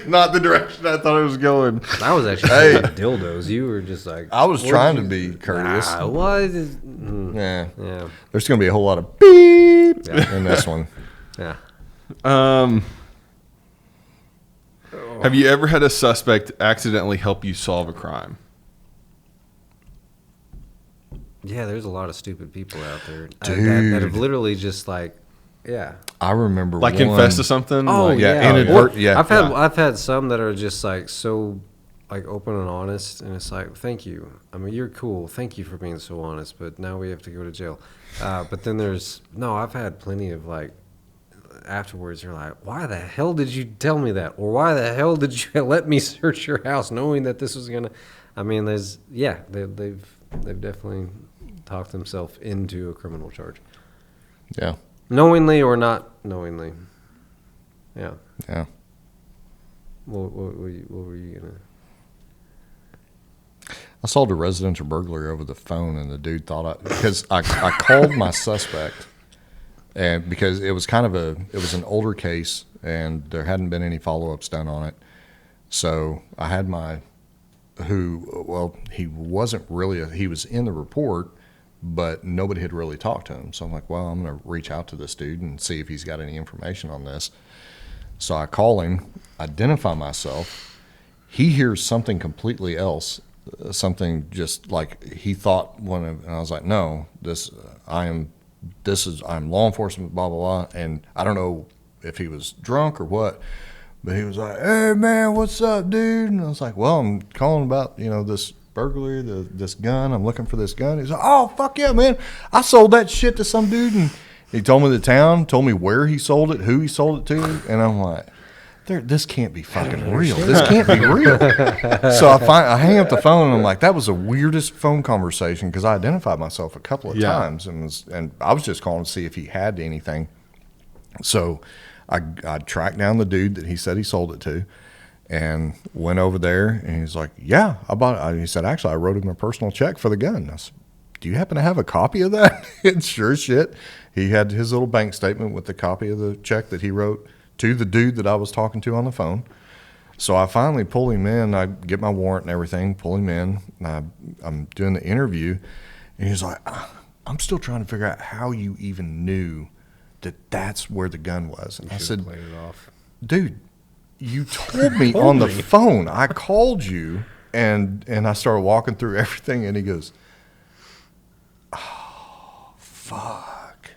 not the direction I thought it was going. I was actually saying dildos. You were just like I was what trying did to you- be courteous. Nah, what? Yeah. Yeah. There's gonna be a whole lot of beep in this one. Yeah. Have you ever had a suspect accidentally help you solve a crime? Yeah, there's a lot of stupid people out there Dude. that have literally just like, yeah. I remember Like one, confess to something? Oh Like, yeah, yeah, inadvert- yeah, I've had some that are just like so, like open and honest, and it's like, thank you. I mean, you're cool. Thank you for being so honest, but now we have to go to jail. But then I've had plenty of like, afterwards you're like, why the hell did you tell me that, or why the hell did you let me search your house knowing that this was gonna? I mean, they've definitely talked themselves into a criminal charge. Yeah. Knowingly or not knowingly. Yeah. Yeah. What were you gonna? I solved a residential burglary over the phone, and the dude thought because I called my suspect, and because it was an older case, and there hadn't been any follow-ups done on it, so I had he wasn't really he was in the report, but nobody had really talked to him. So I'm like, well, I'm going to reach out to this dude and see if he's got any information on this. So I call him, identify myself. He hears something completely else, something just like he thought and I was like, no, I'm law enforcement, blah, blah, blah. And I don't know if he was drunk or what, but he was like, hey man, what's up, dude? And I was like, well, I'm calling about, this burglary, this gun. I'm looking for this gun. He's like, oh, fuck yeah, man. I sold that shit to some dude. And he told me the town, told me where he sold it, who he sold it to. And I'm like, this can't be fucking real. This can't be real. So I hang up the phone, and I'm like, that was the weirdest phone conversation because I identified myself a couple of times and I was just calling to see if he had anything. So I tracked down the dude that he said he sold it to and went over there, and he's like, yeah, I bought it. He said, actually, I wrote him a personal check for the gun. I said, do you happen to have a copy of that? And sure as shit, he had his little bank statement with the copy of the check that he wrote to the dude that I was talking to on the phone. So I finally pull him in. I get my warrant and everything, pull him in. And I'm doing the interview, and he's like, I'm still trying to figure out how you even knew that that's where the gun was. And I said, played it off. Dude, you told me on the phone. I called you, and I started walking through everything, and he goes, oh, fuck.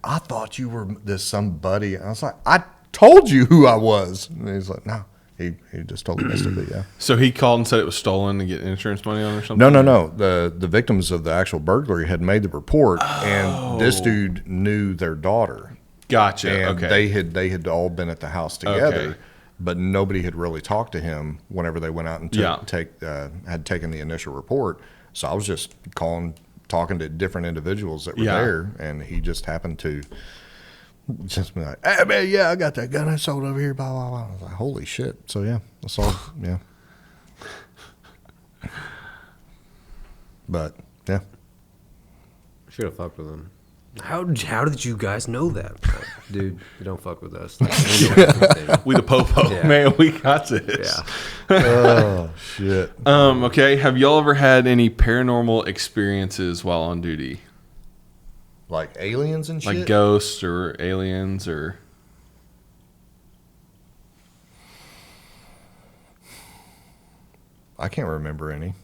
I thought you were this somebody. And I was like, I told you who I was. And he's like, no. He just totally missed it, but yeah. So he called and said it was stolen to get insurance money on or something? No. The victims of the actual burglary had made the report, and this dude knew their daughter. Gotcha. And Okay. they had all been at the house together, Okay. but nobody had really talked to him whenever they went out and had taken the initial report. So I was just talking to different individuals that were there, and he just happened to just be like, hey, man, yeah, I got that gun I sold over here, blah, blah, blah. I was like, holy shit. So, yeah, that's all, yeah. But, yeah. Should have fucked with him. How did you guys know that? Dude, you don't fuck with us. Like, We the popo. Yeah. Man, we got this. yeah. Oh, shit. Okay. Have y'all ever had any paranormal experiences while on duty? Like aliens and shit? Like ghosts or aliens or... I can't remember any.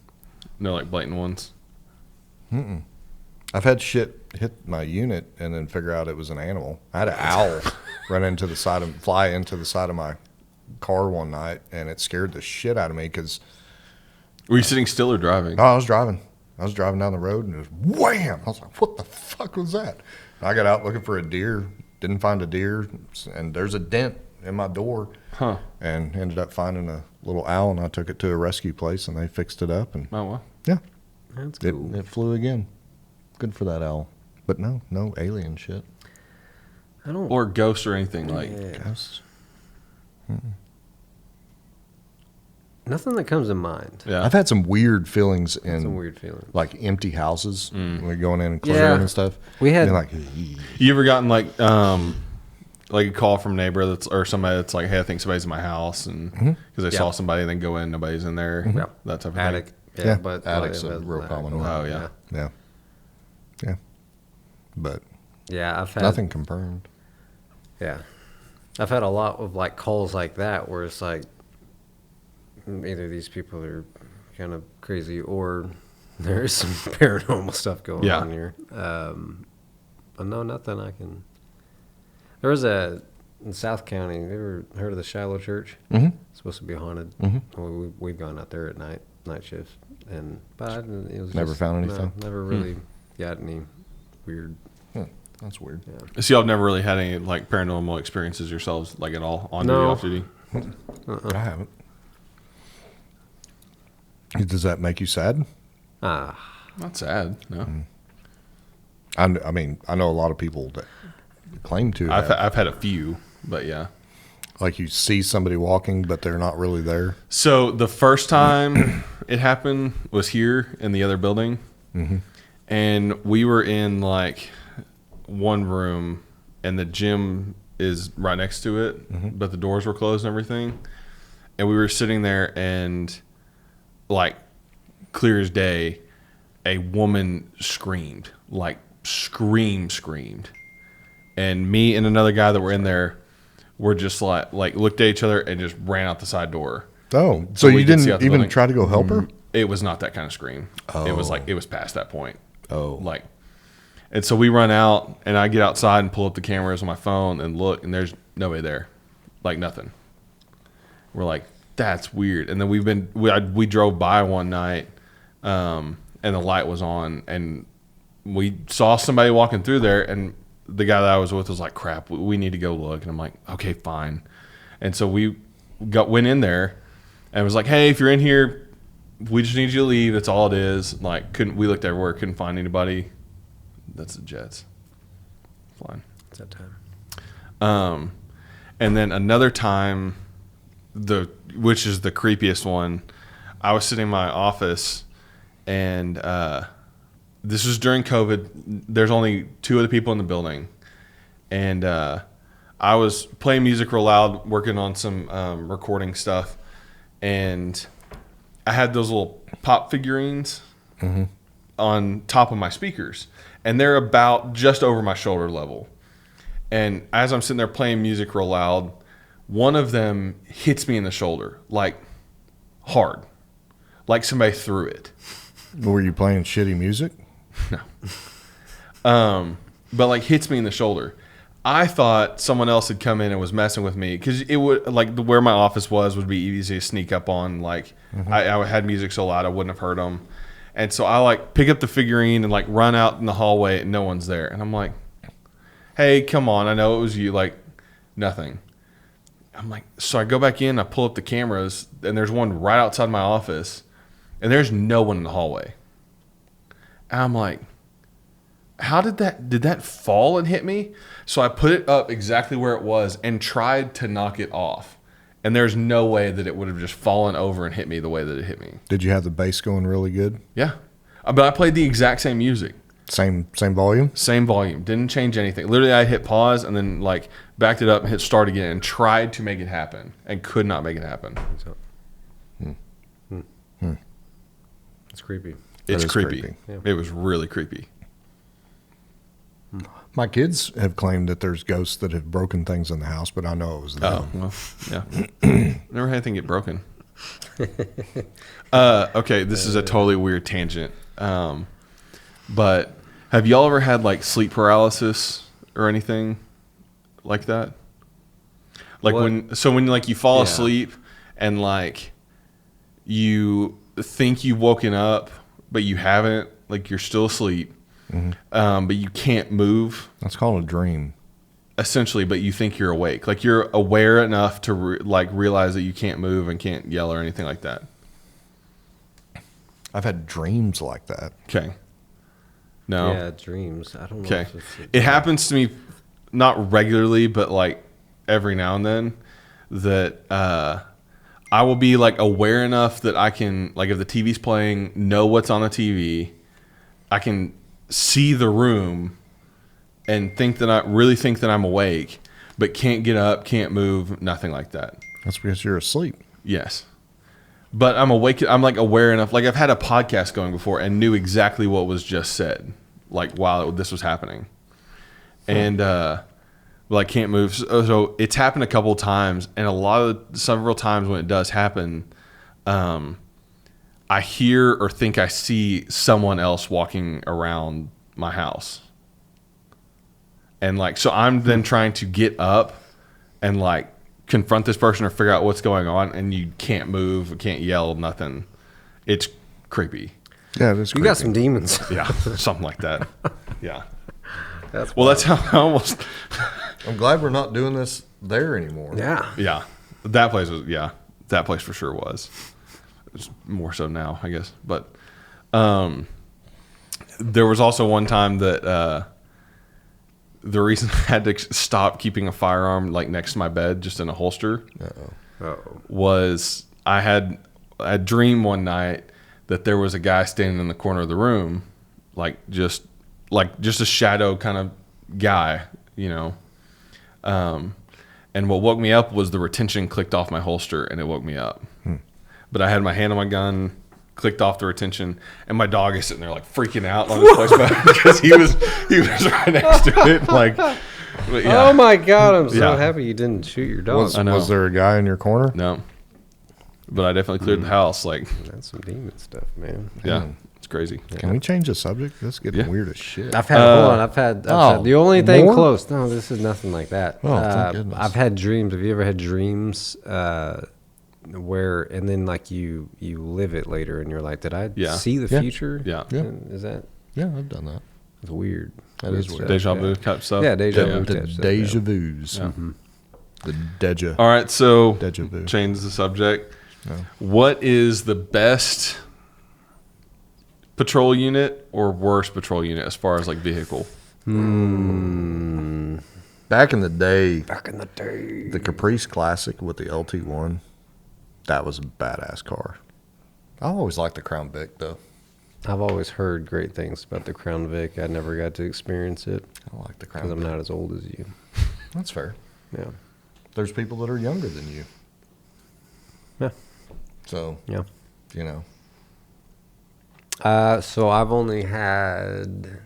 No, like blatant ones? I've had shit hit my unit and then figure out it was an animal. I had an owl fly into the side of my car one night, and it scared the shit out of me because Were you sitting still or driving? I was driving. I was driving down the road, and it was wham! I was like, what the fuck was that? And I got out looking for a deer, didn't find a deer, and there's a dent in my door. Huh. And ended up finding a little owl, and I took it to a rescue place, and they fixed it up. And Oh, well. yeah, That's cool. it flew again. Good for that owl. But no alien shit. I don't. Or ghosts or anything like... Yeah. Ghosts. Nothing that comes to mind. Yeah. I've had some weird feelings in Some weird feelings. like empty houses when we're going in and closing Yeah. them and stuff. We had- Being like, You ever gotten like a call from a neighbor or somebody that's like, hey, I think somebody's in my house, and because they Yeah. saw somebody and then go in, nobody's in there, Yeah. that type of Attic. thing. Yeah, but attic's like, a real common one. Oh, yeah. Yeah. Yeah. But Yeah, I've had nothing confirmed. Yeah, I've had a lot of like calls like that where it's like either these people are kind of crazy or there's some paranormal stuff going Yeah. on here. But no, nothing I can. There was in South County. You ever heard of the Shiloh Church? Mm-hmm. It's supposed to be haunted. We've gone out there at night shifts, but it was Never just- found no, anything? never really got any weird. That's weird. Yeah. So y'all have never really had any like paranormal experiences yourselves, like at all, on duty, No. off duty? I haven't. Does that make you sad? Ah, Not sad, no. I mean, I know a lot of people that claim to. I've had a few, but yeah. Like you see somebody walking, but they're not really there. So the first time it happened was here in the other building, and we were in like one room, and the gym is right next to it, but the doors were closed and everything, and we were sitting there, and like clear as day, a woman screamed, like screamed, and me and another guy that were in there were just like looked at each other and just ran out the side door. Oh, so we you could see didn't out the even building. try to go help her? It was not that kind of scream. It was like, it was past that point. Oh. Like, and so we run out, and I get outside and pull up the cameras on my phone and look, and there's nobody there. Like, nothing. We're like, that's weird. And then we drove by one night, and the light was on, and we saw somebody walking through there, and the guy that I was with was like, crap, we need to go look. And I'm like, okay, fine. And so we went in there and was like, hey, if you're in here, we just need you to leave. That's all it is. Like, we looked everywhere, couldn't find anybody. That's the Jets flying. it's that time. And then another time, which is the creepiest one, I was sitting in my office, and this was during COVID. There's only 2 other people in the building, and I was playing music real loud, working on some recording stuff, and I had those little pop figurines on top of my speakers, and they're about just over my shoulder level. And as I'm sitting there playing music real loud, one of them hits me in the shoulder, like hard, like somebody threw it. Were you playing shitty music? But like hits me in the shoulder. I thought someone else had come in and was messing with me, because it would, like, where my office was would be easy to sneak up on. Like I had music so loud I wouldn't have heard them. And so I like pick up the figurine and like run out in the hallway and no one's there. And I'm like, hey, come on. I know it was you. Like, nothing. I'm like, so I go back in, I pull up the cameras, and there's one right outside my office, and there's no one in the hallway. And I'm like, did that fall and hit me? So I put it up exactly where it was and tried to knock it off. And there's no way that it would have just fallen over and hit me the way that it hit me. Did you have the bass going really good? Yeah. But I played the exact same music. Same volume? Same volume. Didn't change anything. Literally, I hit pause and then like backed it up and hit start again and tried to make it happen and could not make it happen. It's creepy. It's That is creepy. creepy. Yeah. It was really creepy. My kids have claimed that there's ghosts that have broken things in the house, but I know it was them. Well, yeah. Never had anything get broken. Okay, this is a totally weird tangent. But have y'all ever had like sleep paralysis or anything like that? Like What? when like you fall Yeah. asleep and like you think you've woken up, but you haven't, like you're still asleep, but you can't move. That's called a dream. Essentially, but you think you're awake. Like you're aware enough to realize that you can't move and can't yell or anything like that. I've had dreams like that. Okay. No. Yeah, dreams. I don't know. Okay. If it's It happens to me not regularly, but like every now and then that I will be like aware enough that I can, like if the TV's playing, know what's on the TV. I can see the room and think that I'm awake, but can't get up, can't move, nothing like that. That's because you're asleep. Yes. But I'm awake. I'm like aware enough. Like I've had a podcast going before and knew exactly what was just said, like while this was happening. And, well, I can't move. So it's happened a couple of times, and several times when it does happen, I hear or think I see someone else walking around my house. And like, so I'm then trying to get up and like confront this person or figure out what's going on, and you can't move, can't yell, nothing. It's creepy. Yeah, it is You creepy. got some demons. Yeah, something like that. Yeah. That's Well, that's how I almost. I'm glad we're not doing this there anymore. yeah. Yeah, that place was. Yeah, that place for sure was. It's more so now, I guess. But there was also one time that the reason I had to stop keeping a firearm like next to my bed, just in a holster, was I had a dream one night that there was a guy standing in the corner of the room, like just a shadow kind of guy, you know. And what woke me up was the retention clicked off my holster, and it woke me up. But I had my hand on my gun, clicked off the retention, and my dog is sitting there like freaking out on his place because he was right next to it. Like, but yeah. Oh my God! I'm so Yeah. happy you didn't shoot your dog. Was, I know. was there a guy in your corner? No, but I definitely cleared the house. Like, That's some demon stuff, man. yeah, it's crazy. Can we change the subject? That's getting Yeah. weird as shit. I've had the only thing more? close. No, this is nothing like that. Oh, thank goodness. I've had dreams. Have you ever had dreams where and then like you live it later and you're like, did I Yeah. see the Yeah. future? Yeah. Yeah. Is that Yeah, I've done that. it's weird? That is weird. stuff, Deja yeah. vu type stuff. Yeah, deja Yeah. vu. The type stuff, deja yeah. vus. Yeah. The deja. All right, so Deja vu. change the subject. No. What is the best patrol unit or worst patrol unit as far as like vehicle? Back in the day, Back in the day. the Caprice Classic with the LT1, that was a badass car. I always liked the Crown Vic, though. I've always heard great things about the Crown Vic. I never got to experience it I like the because Crown I'm Vic. not as old as you. That's fair. Yeah. There's people that are younger than you. Yeah. So, Yeah. you know. So I've only had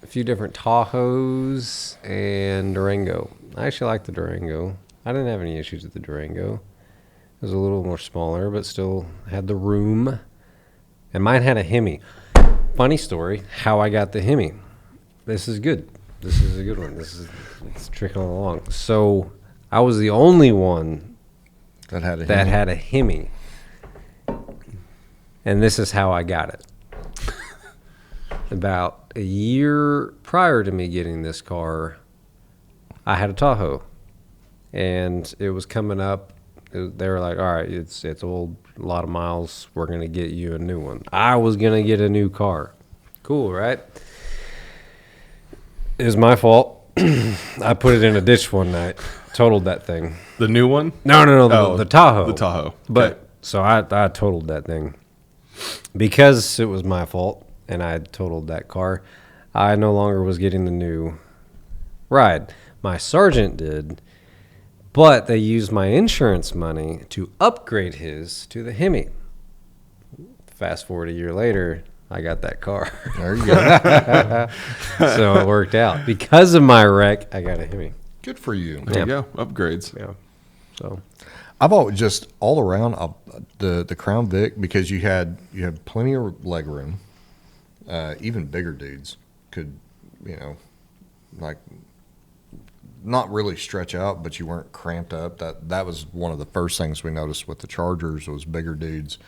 a few different Tahoes and Durango. I actually like the Durango. I didn't have any issues with the Durango. It was a little more smaller, but still had the room. And mine had a Hemi. Funny story, how I got the Hemi. This is good. This is a good one. It's trickling along. So I was the only one That had a that Hemi. had a Hemi. And this is how I got it. About a year prior to me getting this car, I had a Tahoe. And it was coming up. They were like, all right, it's old, a lot of miles. We're going to get you a new one. I was going to get a new car. Cool, right? It was my fault. I put it in a ditch one night. Totaled that thing. The new one? No, Oh, the Tahoe. The Tahoe. But Okay. so I totaled that thing because it was my fault and I had totaled that car. I no longer was getting the new ride. My sergeant did, but they used my insurance money to upgrade his to the Hemi. Fast forward a year later, I got that car. There you go. So it worked out. Because of my wreck, I got a Hemi. Good for you. There you go. Upgrades. Yeah. So I've always just all around the Crown Vic, because you had plenty of leg room. Even bigger dudes could, like not really stretch out, but you weren't cramped up. That was one of the first things we noticed with the Chargers was bigger dudes,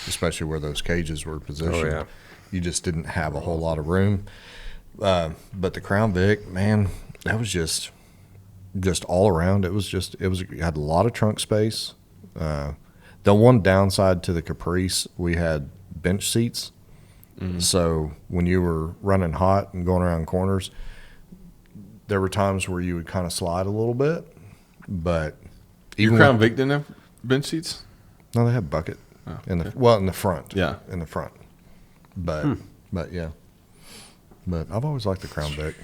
especially where those cages were positioned. Oh, yeah. You just didn't have a whole lot of room. But the Crown Vic, man, that was just all around. It had a lot of trunk space. The one downside to the Caprice, we had bench seats. Mm-hmm. So when you were running hot and going around corners, there were times where you would kind of slide a little bit. But Your Crown Vic didn't have bench seats? No, they had bucket in the front. Yeah, in the front. But yeah. But I've always liked the Crown Vic.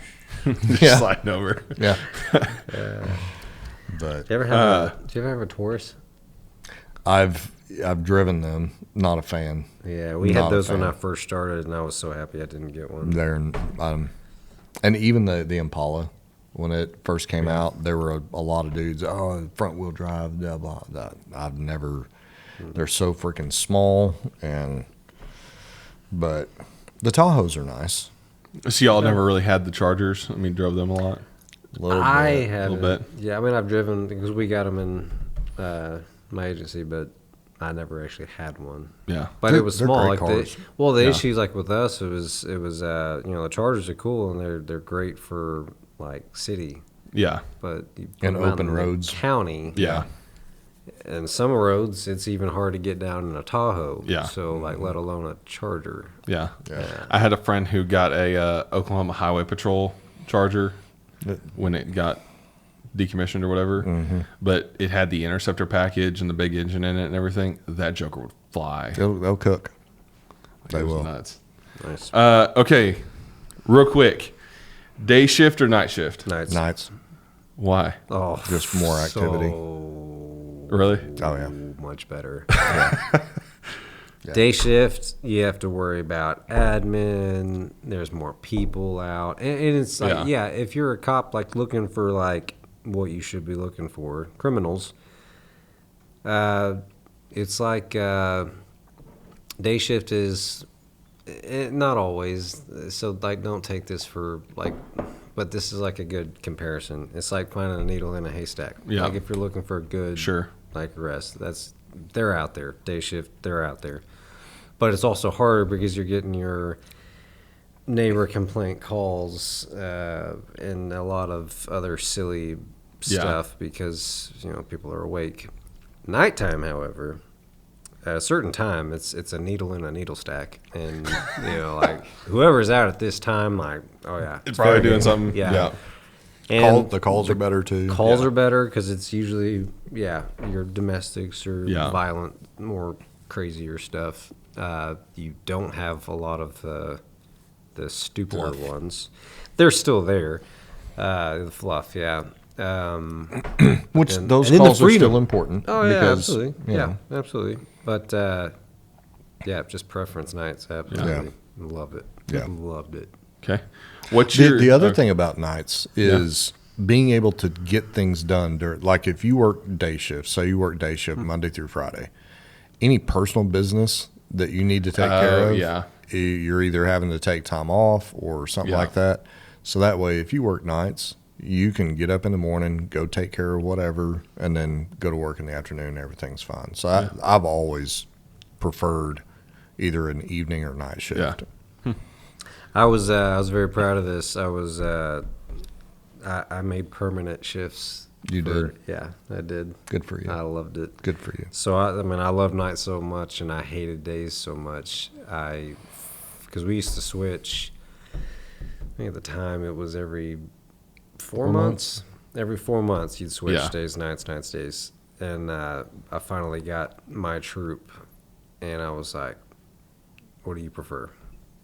Just sliding over. Yeah. But do you ever have a Taurus? I've driven them. Not a fan. Yeah, we Not had a those when fan. I first started, and I was so happy I didn't get one. They're and even the Impala, when it first came out, there were a lot of dudes. Oh, front wheel drive, blah blah. I've never. They're so freaking small, but the Tahoes are nice. So y'all never really had the Chargers? I mean, drove them a lot? I bit. have A little bit. Yeah, I mean, I've driven because we got them in my agency, but I never actually had one. Yeah. But They're- it was they're small. great Like cars. the Yeah. issues like with us, it was the Chargers are cool and they're great for like city, Yeah. but you put And them out open in the roads. county. Yeah. And some roads, it's even hard to get down in a Tahoe. Yeah. So, like, let alone a Charger. Yeah. Yeah. I had a friend who got a Oklahoma Highway Patrol Charger when it got decommissioned or whatever. Mm-hmm. But it had the Interceptor package and the big engine in it and everything. That joker would fly. They'll cook. They It was will. nuts. Nice. Okay, real quick. Day shift or night shift? Nights. Why? Oh, Just more activity. So Really? Oh yeah. much better. Day shift, you have to worry about admin. There's more people out, and it's like, Yeah. if you're a cop, like looking for like what you should be looking for, criminals. It's like day shift is not always. So like, don't take this for like. But this is like a good comparison. It's like finding a needle in a haystack. Yeah. Like if you're looking for a good, Sure. like arrest, they're out there. Day shift, they're out there. But it's also harder because you're getting your neighbor complaint calls and a lot of other silly stuff because people are awake. Nighttime, however, at a certain time, it's a needle in a needle stack, and like whoever's out at this time, like, oh yeah, It's probably doing something. Yeah. Yeah. And The calls are better too. calls Yeah. are better because it's usually your domestics or Yeah. violent, more crazier stuff. You don't have a lot of the stupider Fluff. ones. They're still there, the fluff, yeah. Which and- those and then the calls are freedom. still important. Oh yeah, because, absolutely. you Yeah, know, absolutely. But yeah, just preference nights. Absolutely, love it. Yeah. Loved it. Okay. What's The, your the other thing about nights is being able to get things done during, like if you work day shift, say you work day shift Monday through Friday, any personal business that you need to take care of, yeah. you're either having to take time off or something Yeah. like that. So that way, if you work nights, you can get up in the morning, go take care of whatever, and then go to work in the afternoon. And everything's fine. So I've always preferred either an evening or night shift. Yeah. I was very proud of this. I made permanent shifts. You did? Yeah, I did. Good for you. I loved it. Good for you. So I mean, I love nights so much, and I hated days so much. Because we used to switch. I think at the time it was every 4 months. Every 4 months you'd switch Yeah. days, nights, days, and I finally got my troop, and I was like, "What do you prefer?"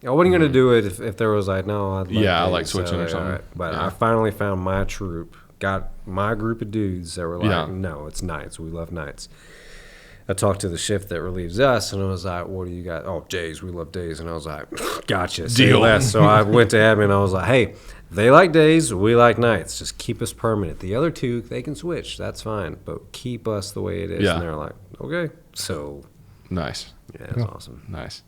I wasn't gonna do it if there was like, no, I'd like I days, like switching or all something. right. But Yeah. I finally found my troop, got my group of dudes that were like, Yeah. no, it's nights. We love nights. I talked to the shift that relieves us, and I was like, what do you got? Oh, days. We love days. And I was like, gotcha. Say Deal. less. So I went to admin, and I was like, hey, they like days. We like nights. Just keep us permanent. The other two, they can switch. That's fine. But keep us the way it is. Yeah. And they're like, okay. So, Nice. yeah, it's awesome. Nice.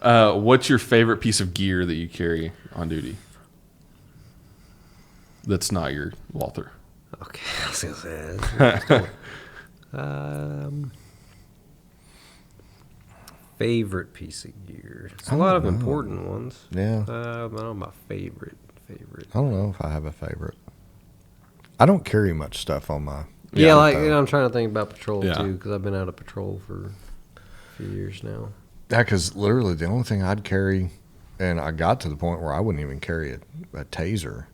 What's your favorite piece of gear that you carry on duty? That's not your Walther. Okay, I was gonna say that. Favorite piece of gear. It's a lot of important ones. Yeah. I don't know my favorite. I don't know if I have a favorite. I don't carry much stuff on my. Yeah, like I'm trying to think about patrol Yeah. too, because I've been out of patrol for a few years now. Yeah, because literally the only thing I'd carry, and I got to the point where I wouldn't even carry a taser,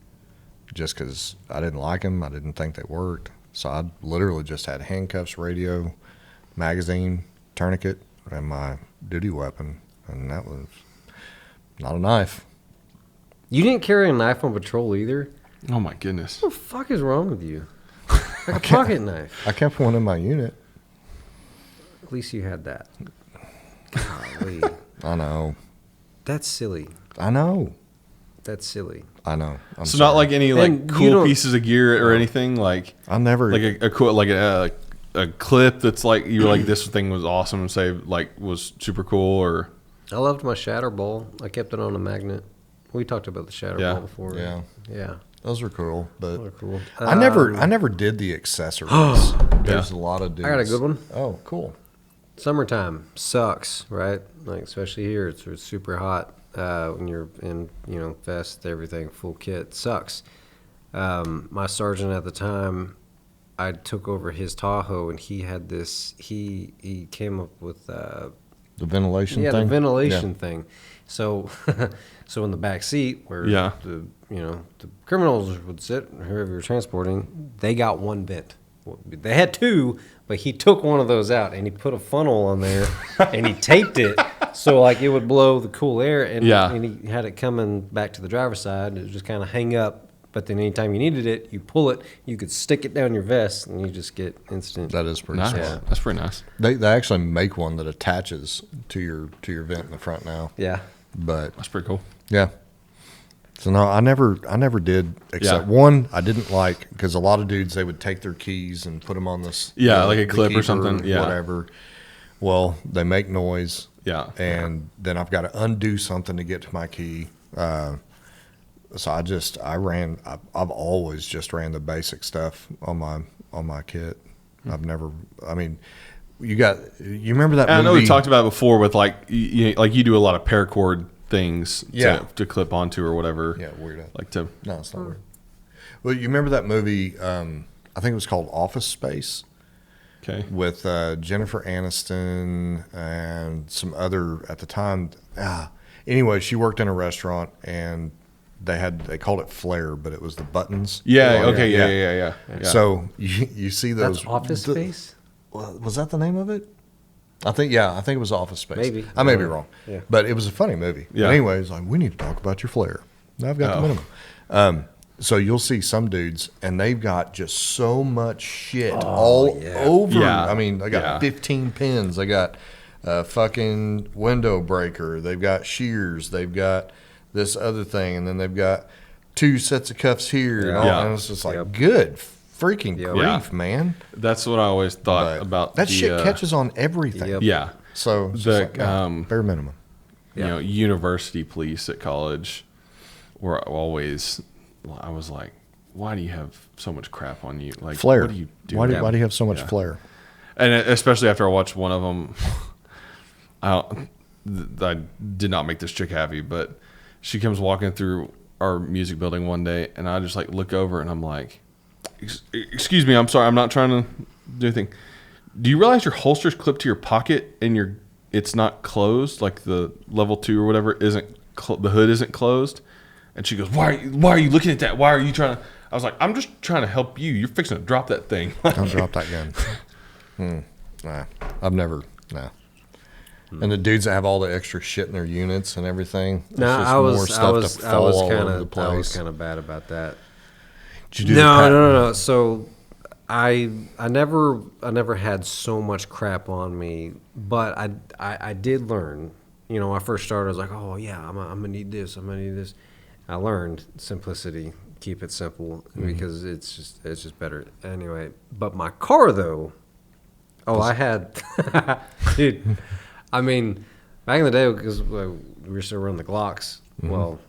just because I didn't like them. I didn't think they worked. So I literally just had handcuffs, radio, magazine, tourniquet, and my duty weapon, and that was not a knife. You didn't carry a knife on patrol either? Oh my goodness. What the fuck is wrong with you? Like a pocket knife. I kept one in my unit. At least you had that. Golly. I know. That's silly. I know. That's silly. I know. I'm So sorry. not like any And like you cool don't- pieces of gear or anything like I never. a cool like a clip that's like you're like this thing was awesome and say like was super cool or I loved my shatter ball. I kept it on a magnet. We talked about the shatter Yeah. ball before. Yeah. Yeah. Those are cool, but They're cool. I never did the accessories. There's a lot of dudes. I got a good one. Oh, cool. Summertime sucks, right? Like especially here, it's super hot when you're in, vest, everything, full kit. Sucks. My sergeant at the time, I took over his Tahoe, and he had this. He came up with The ventilation the thing? ventilation thing. So, so in the back seat where Yeah. the criminals would sit, whoever you're transporting, they got one vent. They had two, but he took one of those out and he put a funnel on there and he taped it so like it would blow the cool air and, Yeah. and he had it coming back to the driver's side. It would just kind of hang up, but then anytime you needed it, you pull it, you could stick it down your vest and you just get instant. That is pretty nice. smart. That's pretty nice. They actually make one that attaches to your vent in the front now. Yeah. But That's pretty cool. yeah. So no, I never did. Except Yeah. one, I didn't like because a lot of dudes they would take their keys and put them on this. Yeah, like a the clip or keeper something, yeah. whatever. Well, they make noise. Yeah. And then I've got to undo something to get to my key. So I've always just ran the basic stuff on my kit. I've never. I mean, you remember that And I movie? know we talked about it before with like you do a lot of paracord things Yeah. to clip onto or whatever. Yeah, weirdo. Like to No, it's not weird. Well, you remember that movie? I think it was called Office Space okay. with Jennifer Aniston and some other at the time. Anyway, she worked in a restaurant and they called it Flare, but it was the buttons. Yeah. Oh, Okay. Yeah. So you see those. That's Office Space? Was that the name of it? I think it was Office Space. Maybe. I may be wrong. Yeah. But it was a funny movie. Yeah. But anyways, like we need to talk about your flare. I've got the minimum. So you'll see some dudes, and they've got just so much shit all over. Yeah. I mean, they got 15 pins. They got a fucking window breaker. They've got shears. They've got this other thing, and then they've got 2 sets of cuffs here. And, all, Yeah. and it's just like, good freaking grief, Yeah. man. That's what I always thought But about. that the, shit catches on everything. Yep. Yeah. So it's The, just like, bare minimum. You know, university police at college were always, I was like, why do you have so much crap on you? Like, Flair. what do you do? Why do you have so much Yeah. flair? And especially after I watched one of them, I did not make this chick happy, but she comes walking through our music building one day, and I just like look over and I'm like, excuse me, I'm sorry, I'm not trying to do anything. Do you realize your holster's clipped to your pocket and it's not closed, like the level 2 or whatever the hood isn't closed? And she goes, why are you looking at that? Why are you trying to? I was like, I'm just trying to help you. You're fixing to drop that thing. Don't drop that gun. Nah, I've never. Nah. And the dudes that have all the extra shit in their units and everything. It's No, just I more was stuff to fall all over the I was place. kind of bad about that. Did you do the pat- No. So I never had so much crap on me, but I did learn. You know, when I first started, I was like, oh yeah, I'm gonna need this. I'm gonna need this. I learned simplicity, keep it simple, because it's just better. Anyway, but my car though, I had, dude. I mean, back in the day, because we were still running the Glocks. Well,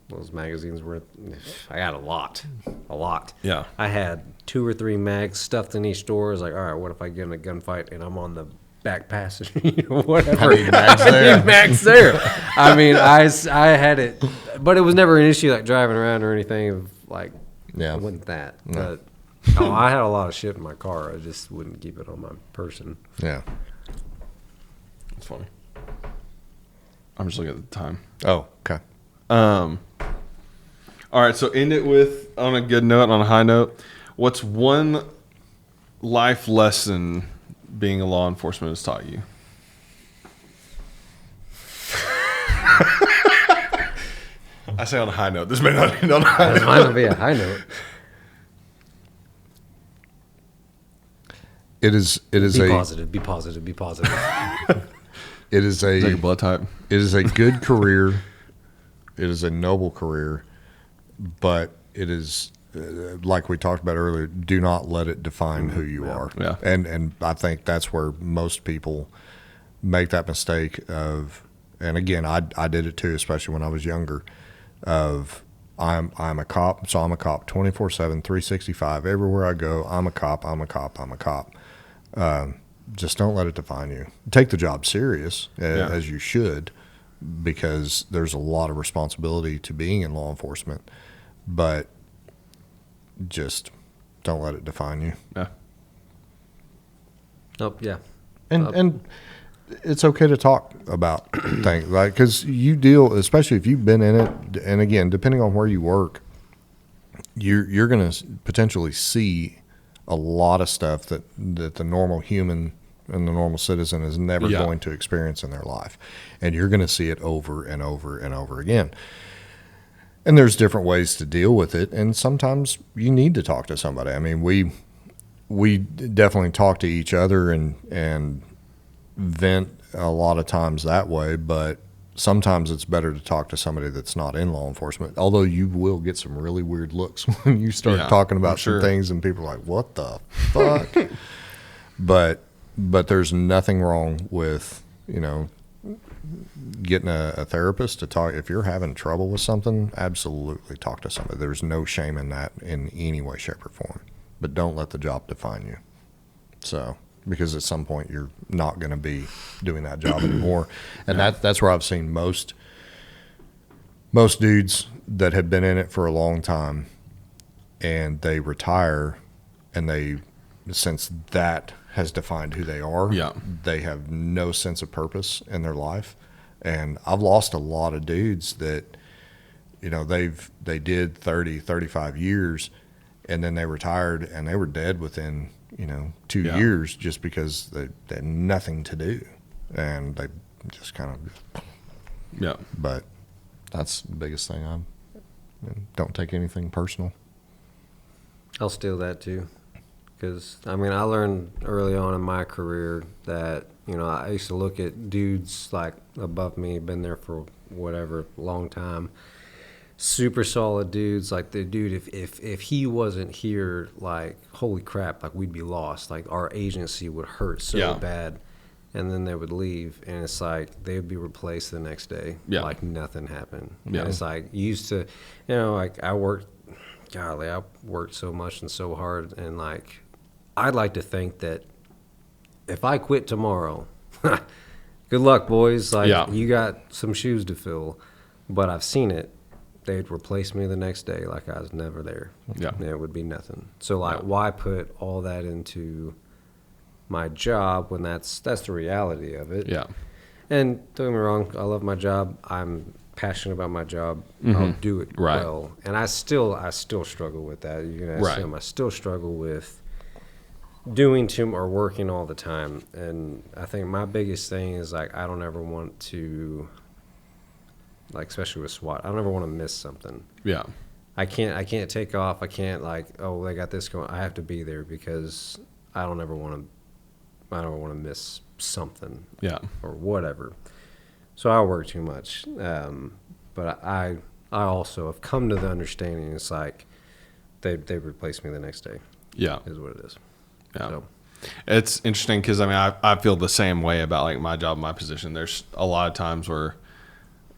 those magazines were. I had a lot. Yeah. I had 2 or 3 mags stuffed in each door. I was like, all right, what if I get in a gunfight and I'm on the back passenger, whatever. I need mags there. I need mags there. I mean, I had it, but it was never an issue like driving around or anything. Like, Yeah. it wasn't that. No. But I had a lot of shit in my car. I just wouldn't keep it on my person. Yeah. It's funny. I'm just looking at the time. Oh, okay. All right, so end it with on a good note, on a high note. What's one life lesson being a law enforcement has taught you? I say on a high note. This may not end on a high This note. might not be a high note. It is Be a positive. Be positive. Be positive. it is a Take a blood type. it is a good career. It is a noble career, but it is like we talked about earlier. Do not let it define who you are. Yeah. And I think that's where most people make that mistake of. And again, I did it too, especially when I was younger. Of I'm a cop, so I'm a cop 24/7, 365. Everywhere I go, I'm a cop. I'm a cop. I'm a cop. Just don't let it define you. Take the job serious as you should, because there's a lot of responsibility to being in law enforcement, but just don't let it define you. Yeah. Nope. Yeah. And it's okay to talk about things, like, because you deal, especially if you've been in it, and again, depending on where you work, you're going to potentially see a lot of stuff that the normal human and the normal citizen is never going to experience in their life, and you're going to see it over and over and over again. And there's different ways to deal with it, and sometimes you need to talk to somebody. I mean, we definitely talk to each other and vent a lot of times that way, but sometimes it's better to talk to somebody that's not in law enforcement, although you will get some really weird looks when you start talking about some things and people are like, what the fuck? but there's nothing wrong with, getting a therapist to talk. If you're having trouble with something, absolutely talk to somebody. There's no shame in that in any way, shape, or form, but don't let the job define you. So, because at some point you're not going to be doing that job anymore. And that's where I've seen most dudes that have been in it for a long time, and they retire, and since that has defined who they are, they have no sense of purpose in their life. And I've lost a lot of dudes that, they did 30, 35 years, and then they retired and they were dead within 2 years, just because they had nothing to do, and they just kind of. But that's the biggest thing. Don't take anything personal. I'll steal that too. Because, I mean, I learned early on in my career that, you know, I used to look at dudes like above me, been there for whatever, long time. Super solid dudes. Like, the dude, if he wasn't here, like, holy crap, like, we'd be lost. Like, our agency would hurt so bad. And then they would leave, and it's like they would be replaced the next day. Yeah. Like nothing happened. Yeah. And it's like you used to, you know, like I worked so much and so hard, and like I'd like to think that if I quit tomorrow, good luck, boys. Like you got some shoes to fill. But I've seen it. They'd replace me the next day like I was never there. Yeah. And it would be nothing. So like why put all that into my job when that's the reality of it. Yeah. And don't get me wrong, I love my job. I'm passionate about my job. I'll do it well. And I still struggle with that. You can ask him. I still struggle with doing or working all the time. And I think my biggest thing is like I don't ever want to, like especially with SWAT, I don't ever want to miss something. Yeah. I can't take off. I can't like, oh, they got this going. I have to be there because I don't ever want to miss something. Yeah. Or whatever. So I work too much. But I also have come to the understanding it's like they replace me the next day. Yeah. Is what it is. Yeah. So. It's interesting because, I mean, I feel the same way about, like, my job, my position. There's a lot of times where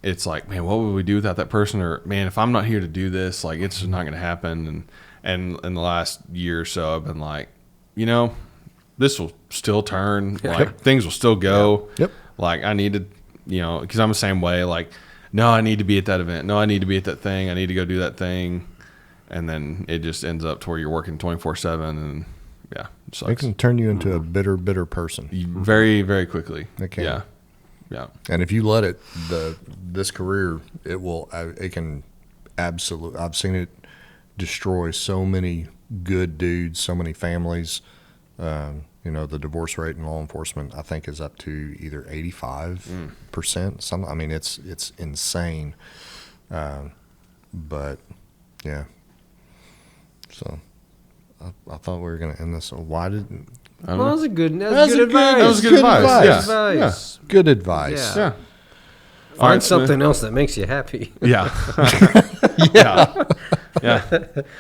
it's like, man, what would we do without that person? Or, man, if I'm not here to do this, like, it's just not going to happen. And in the last year or so, I've been like, you know, this will still turn. Like, things will still go. Yep. Like, I need to, you know, because I'm the same way. Like, no, I need to be at that event. No, I need to be at that thing. I need to go do that thing. And then it just ends up to where you're working 24/7. And, yeah, it sucks. It can turn you into a bitter person. Very, very quickly. It can. Yeah. Yeah. And if you let it, this career, it can absolutely, I've seen it destroy so many good dudes, so many families. You know, the divorce rate in law enforcement, I think, is up to either 85%. I mean, it's insane. But yeah. So I thought we were going to end this. So why didn't? Well, that was good advice. That was good advice. Yeah. Good advice. Yeah. Find All right, something else that makes you happy. Yeah. Yeah.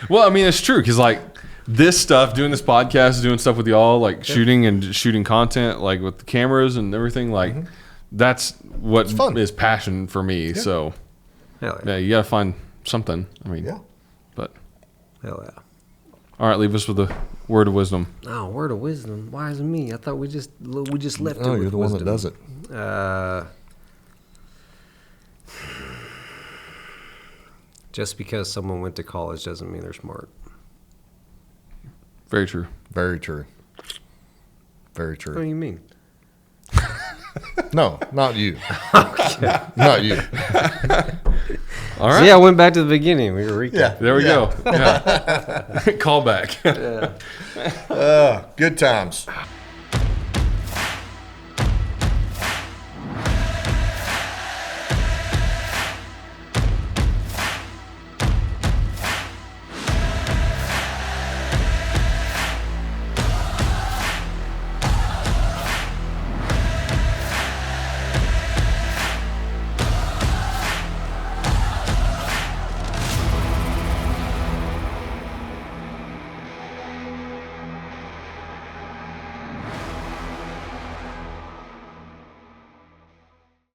Well, I mean, it's true because, like, this stuff, doing this podcast, doing stuff with y'all, like shooting content, like with the cameras and everything, like that's what is passion for me. Yeah. So, yeah, you gotta find something. I mean, but hell yeah. All right, leave us with a word of wisdom. Oh, word of wisdom. Why is it me? I thought we just left it. Oh, with you're the wisdom. one that does it. Just because someone went to college doesn't mean they're smart. Very true. Very true. Very true. What do you mean? No, not you. Okay. Not you. All right. So yeah, I went back to the beginning. We were recapping. Yeah. There we go. Yeah. Call back. Yeah. Good times.